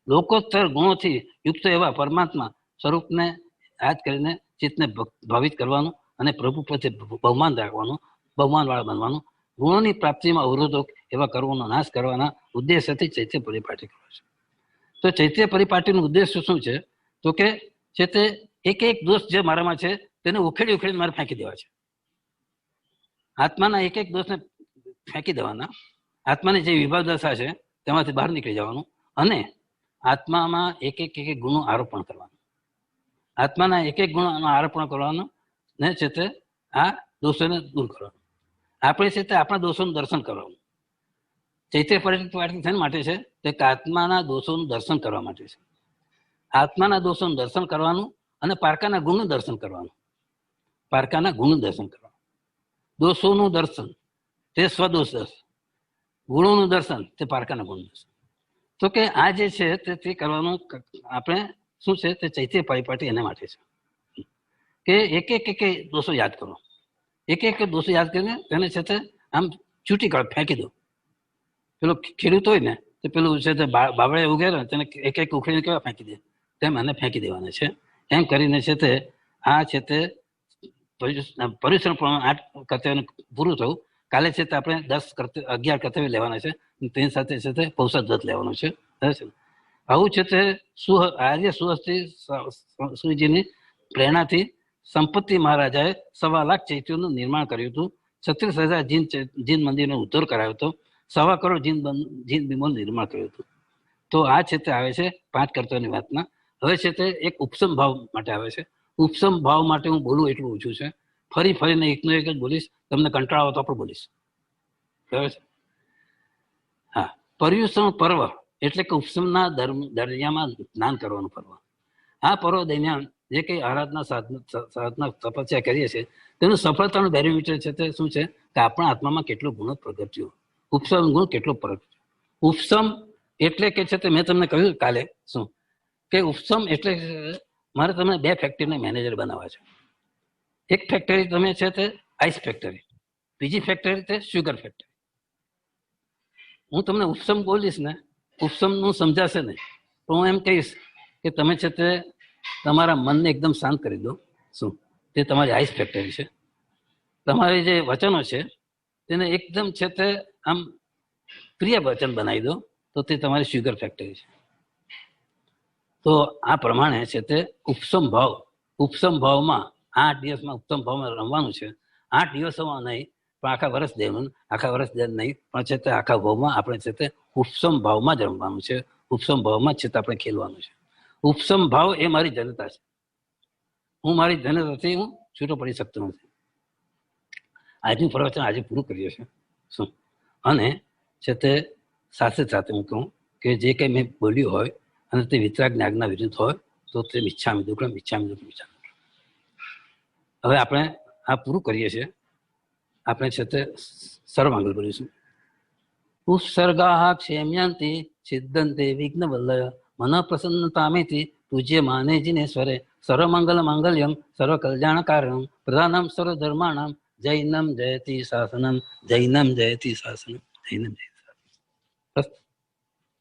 લોકોત્તર ગુણોથી યુક્ત એવા પરમાત્મા સ્વરૂપને યાદ કરીને ચિત્તને ભાવિત કરવાનું અને પ્રભુ પ્રત્યે બહુમાન રાખવાનું, બહુમાનવાળા બનવાનું. ગુણોની પ્રાપ્તિમાં અવરોધક એવા કર્મોનો નાશ કરવાના ઉદ્દેશ્યથી ચૈત્ય પરિપાટી કરવા છે. તો ચૈત્ય પરિપાટીનો ઉદ્દેશ્ય શું છે તો કે છે તે એક દોષ જે મારામાં છે તેને ઉખેડી ઉખેડીને મારે ફેંકી દેવા છે. આત્માના એક દોષને ફેંકી દેવાના, આત્માની જે વિભાવ દશા છે તેમાંથી બહાર નીકળી જવાનું અને આત્મામાં એક ગુણનું આરોપણ કરવાનું. આત્માના એક ગુણનું આરોપણ કરવાનું ને છે તે આ દોષોને દૂર કરવાનું. આપણે છે તે આપણા દોષોનું દર્શન કરવાનું. ચૈત્ય પરિપાટી શેના માટે છે તે આત્માના દોષોનું દર્શન કરવા માટે છે. આત્માના દોષોનું દર્શન કરવાનું અને પારકાના ગુણનું દર્શન કરવાનું. પારકાના ગુણનું દર્શન કરવાનું. દોષોનું દર્શન તે સ્વદોષ દર્શન, ગુણોનું દર્શન તે પારકાના ગુણ દર્શન. તો કે આ જે છે તે કરવાનું આપણે શું છે તે ચૈત્ય પરિપાટી એના માટે છે કે એક દોષો યાદ કરો, એક દોષો યાદ કરીને તેને છે તે આમ છૂટી કાઢ, ફેંકી દો. પેલો ખેડૂત હોય ને તો પેલું છે તે બાવળે ઉગે ને તેને એક ઉખડીને કેવા ફેંકી દે તેમ એને ફેંકી દેવાના છે. એમ કરીને છે તે આ છે તે પર્યુષણ પ્રમાણે 8 કર્તવ્ય પૂરું થયું. કાલે છે તે આપણે 11 કર્તવ્ય લેવાના છે, તેની સાથે છે તે પૌષદ વ્રત લેવાનું છે. આવું છે તે આર્ય સુહસ્તી શ્રીજીની પ્રેરણાથી સંપત્તિ મહારાજાએ 1.25 લાખ ચૈત્યોનું નિર્માણ કર્યું હતું. 36,000 જીન મંદિરનો ઉદ્ધાર કરાયો હતો. 1.25 કરોડ જીન બિંબોનું નિર્માણ કર્યું હતું. તો આ છે તે આવે છે 5 કર્તવ્યની વાતમાં. હવે છે તે એક ઉપસમ ભાવ માટે આવે છે. ઉપસમ ભાવ માટે હું બોલું એટલું ઓછું છે. ફરીને એકનો એક જ બોલીશ, તમને કંટાળો તો પણ બોલીશ. બરાબર છે? હા, પર્યુષણ પર્વ એટલે કે ઉપસમના દરિયામાં સ્નાન કરવાનું પર્વ. આ પર્વ દરમિયાન જે કંઈ આરાધના સાધના તપસ્યા કરીએ છીએ તેનું સફળતાનું બેરોમીટર છે તે શું છે કે આપણા આત્મામાં કેટલો ગુણ પ્રગટ થયો, ઉપસમ ગુણ કેટલો પ્રગટ. ઉપસમ એટલે કે છે તે મેં તમને કહ્યું કાલે શું કે ઉપસમ એટલે મારે તમને 2 ફેક્ટરીના મેનેજર બનાવવા છે. એક ફેક્ટરી તમે છે તે આઈસ ફેક્ટરી, બીજી ફેક્ટરી તે શુગર ફેક્ટરી. હું તમને ઉપસમ બોલીશ ને, ઉપસમનું સમજાશે નહીં, તો હું એમ કહીશ કે તમે છે તે તમારા મનને એકદમ શાંત કરી દો. શું તે તમારી આઈસ ફેક્ટરી છે. તમારી જે વચનો છે તેને એકદમ છે તે આમ પ્રિય વચન બનાવી દો, તો તે તમારી શુગર ફેક્ટરી છે. તો આ પ્રમાણે છે તે ઉપસમ ભાવમાં 8 દિવસમાં ઉપસમ ભાવમાં રમવાનું છે. 8 દિવસોમાં નહીં પણ આખા વર્ષ દેવાનું, આખા વર્ષ દે નહીં પણ છે તે આખા ભાવમાં આપણે છે તે ઉપસમ ભાવમાં જ રમવાનું છે. ઉપસમ ભાવમાં છે તે આપણે ખેલવાનું છે. ઉપસમ ભાવ એ મારી જનતા છે. હું મારી જનતાથી હું છૂટો પડી શકતો નથી. આજનું પ્રવચન આજે પૂરું કરીએ છીએ શું, અને છે તે સાથે સાથે હું કહું કે જે કંઈ મેં બોલ્યું હોય અને તે વિતરાગની આજ્ઞા વિરુદ્ધ હોય તો તે મિચ્છામિ દુક્કડમ. હવે આપણે આ પૂરું કરીએ છીએ. આપણે છે તે સર્વાંગલ બોલીશું. ઉત્સર્ગા ક્ષેમ્યંતિ સિદ્ધંતે વિઘ્નવલ્લય મન પ્રસન્નતામેતિ પૂજ્ય માને જીનેશ્વરે સર્વમંગલ માંગલ્યમ સર્વ કલ્યાણ કારણમ પ્રધાનમ સર્વ ધર્માણામ જૈનમ જયતિ શાસનમ. જૈનમ જયતિ શાસનમ. જૈનમ જયતિ શાસનમ.